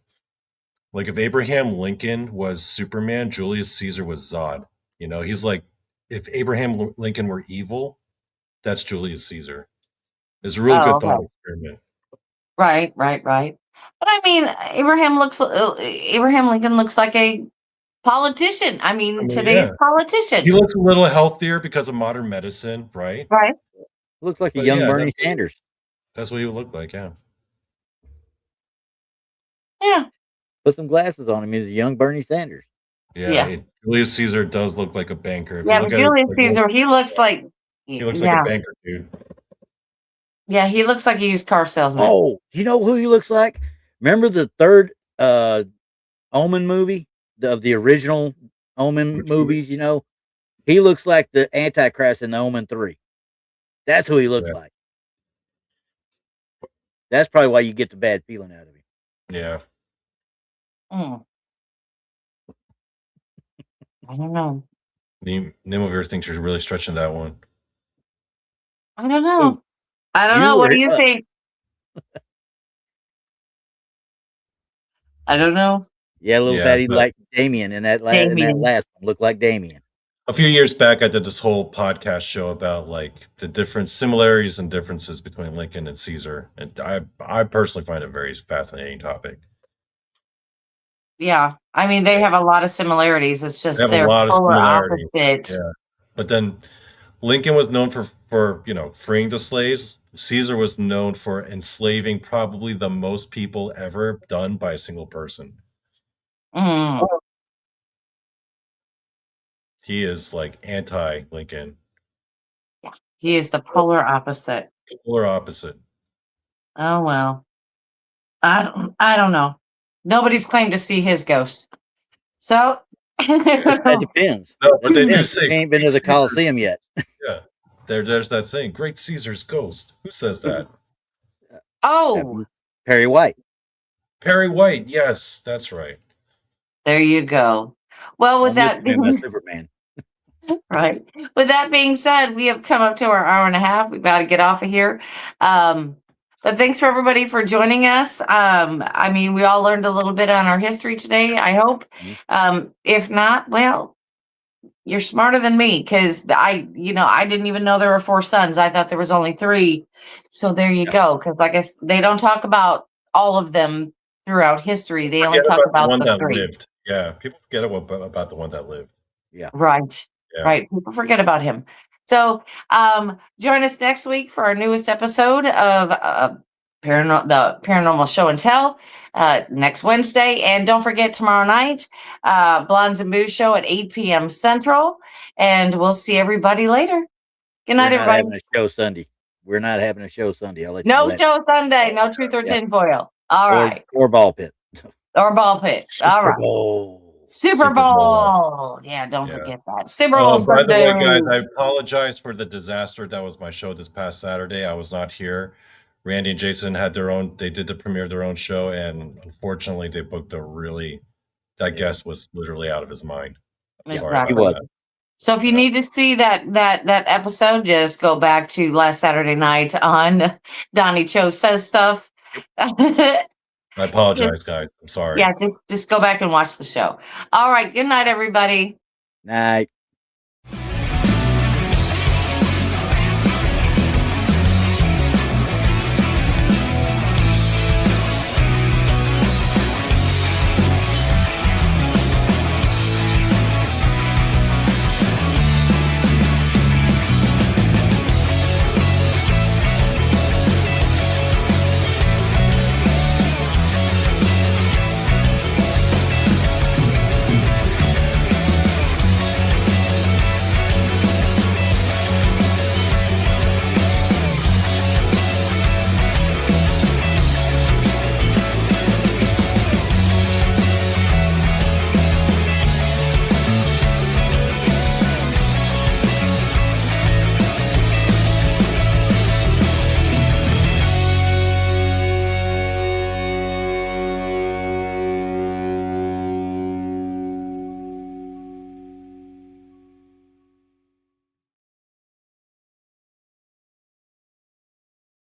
if Abraham Lincoln was Superman, Julius Caesar was Zod. You know, he's like if Abraham Lincoln were evil, that's Julius Caesar. It's a real good thought experiment. Right. But I mean, Abraham Lincoln looks like a politician. I mean, today's politician. He looks a little healthier because of modern medicine, right? Right. Looks like a young Bernie Sanders. That's what he would look like, yeah. Yeah. Put some glasses on him. He's a young Bernie Sanders. Yeah. Julius Caesar does look like a banker. If Yeah, but Julius Caesar, he looks like like a banker, dude. Yeah, he looks like he used car salesman. Oh, you know who he looks like? Remember the third Omen movie? Of the original Omen movies, you know? He looks like the Antichrist in the Omen 3. That's who he looks like. That's probably why you get the bad feeling out of him. Yeah. I don't know. Nimovir thinks you're really stretching that one. I don't know. I don't know. What do you think? I don't know. Yeah, little daddy like Damien in that last one looked like Damien. A few years back, I did this whole podcast show about like the different similarities and differences between Lincoln and Caesar, and I personally find it a very fascinating topic. Yeah, I mean they have a lot of similarities. It's just they're polar opposite. Yeah, but then Lincoln was known for freeing the slaves. Caesar was known for enslaving probably the most people ever done by a single person. He is like anti-Lincoln. Yeah, he is the polar opposite. Polar opposite. Oh well, I don't know. Nobody's claimed to see his ghost, so that depends. No, but they do say he ain't been to the Coliseum yet. Yeah, there's that saying, "Great Caesar's ghost." Who says that? Oh, Perry White. Perry White. Yes, that's right. There you go. Well, with that being Superman. Right. With that being said, we have come up to our hour and a half. We've got to get off of here. But thanks for everybody for joining us. I mean, we all learned a little bit on our history today, I hope. If not, well, you're smarter than me because I didn't even know there were 4 sons. I thought there was only 3. So there you go. Because I guess they don't talk about all of them throughout history. They only talk about the one that 3. lived. Yeah, people forget about the one that lived. Yeah. Right. Yeah. Right. People forget about him. So join us next week for our newest episode of the Paranormal Show and Tell next Wednesday. And don't forget tomorrow night, Blondes and Boos show at 8 p.m. Central. And we'll see everybody later. Good night, everybody. Having a show Sunday. We're not having a show Sunday. I'll let you know that. Show Sunday. No Truth or Tinfoil. All right. Or ball pit. Or ball pit. All right. Super Bowl. Yeah, don't forget that. Super Bowl By the Sunday. way, guys, I apologize for the disaster that was my show this past Saturday. I was not here. Randy and Jason had they did the premiere of their own show, and unfortunately they booked that guest was literally out of his mind. Exactly. So if you need to see that episode, just go back to last Saturday night on Donnie Cho Says Stuff. I apologize, guys. I'm sorry. Yeah, just go back and watch the show. All right. Good night, everybody. Night.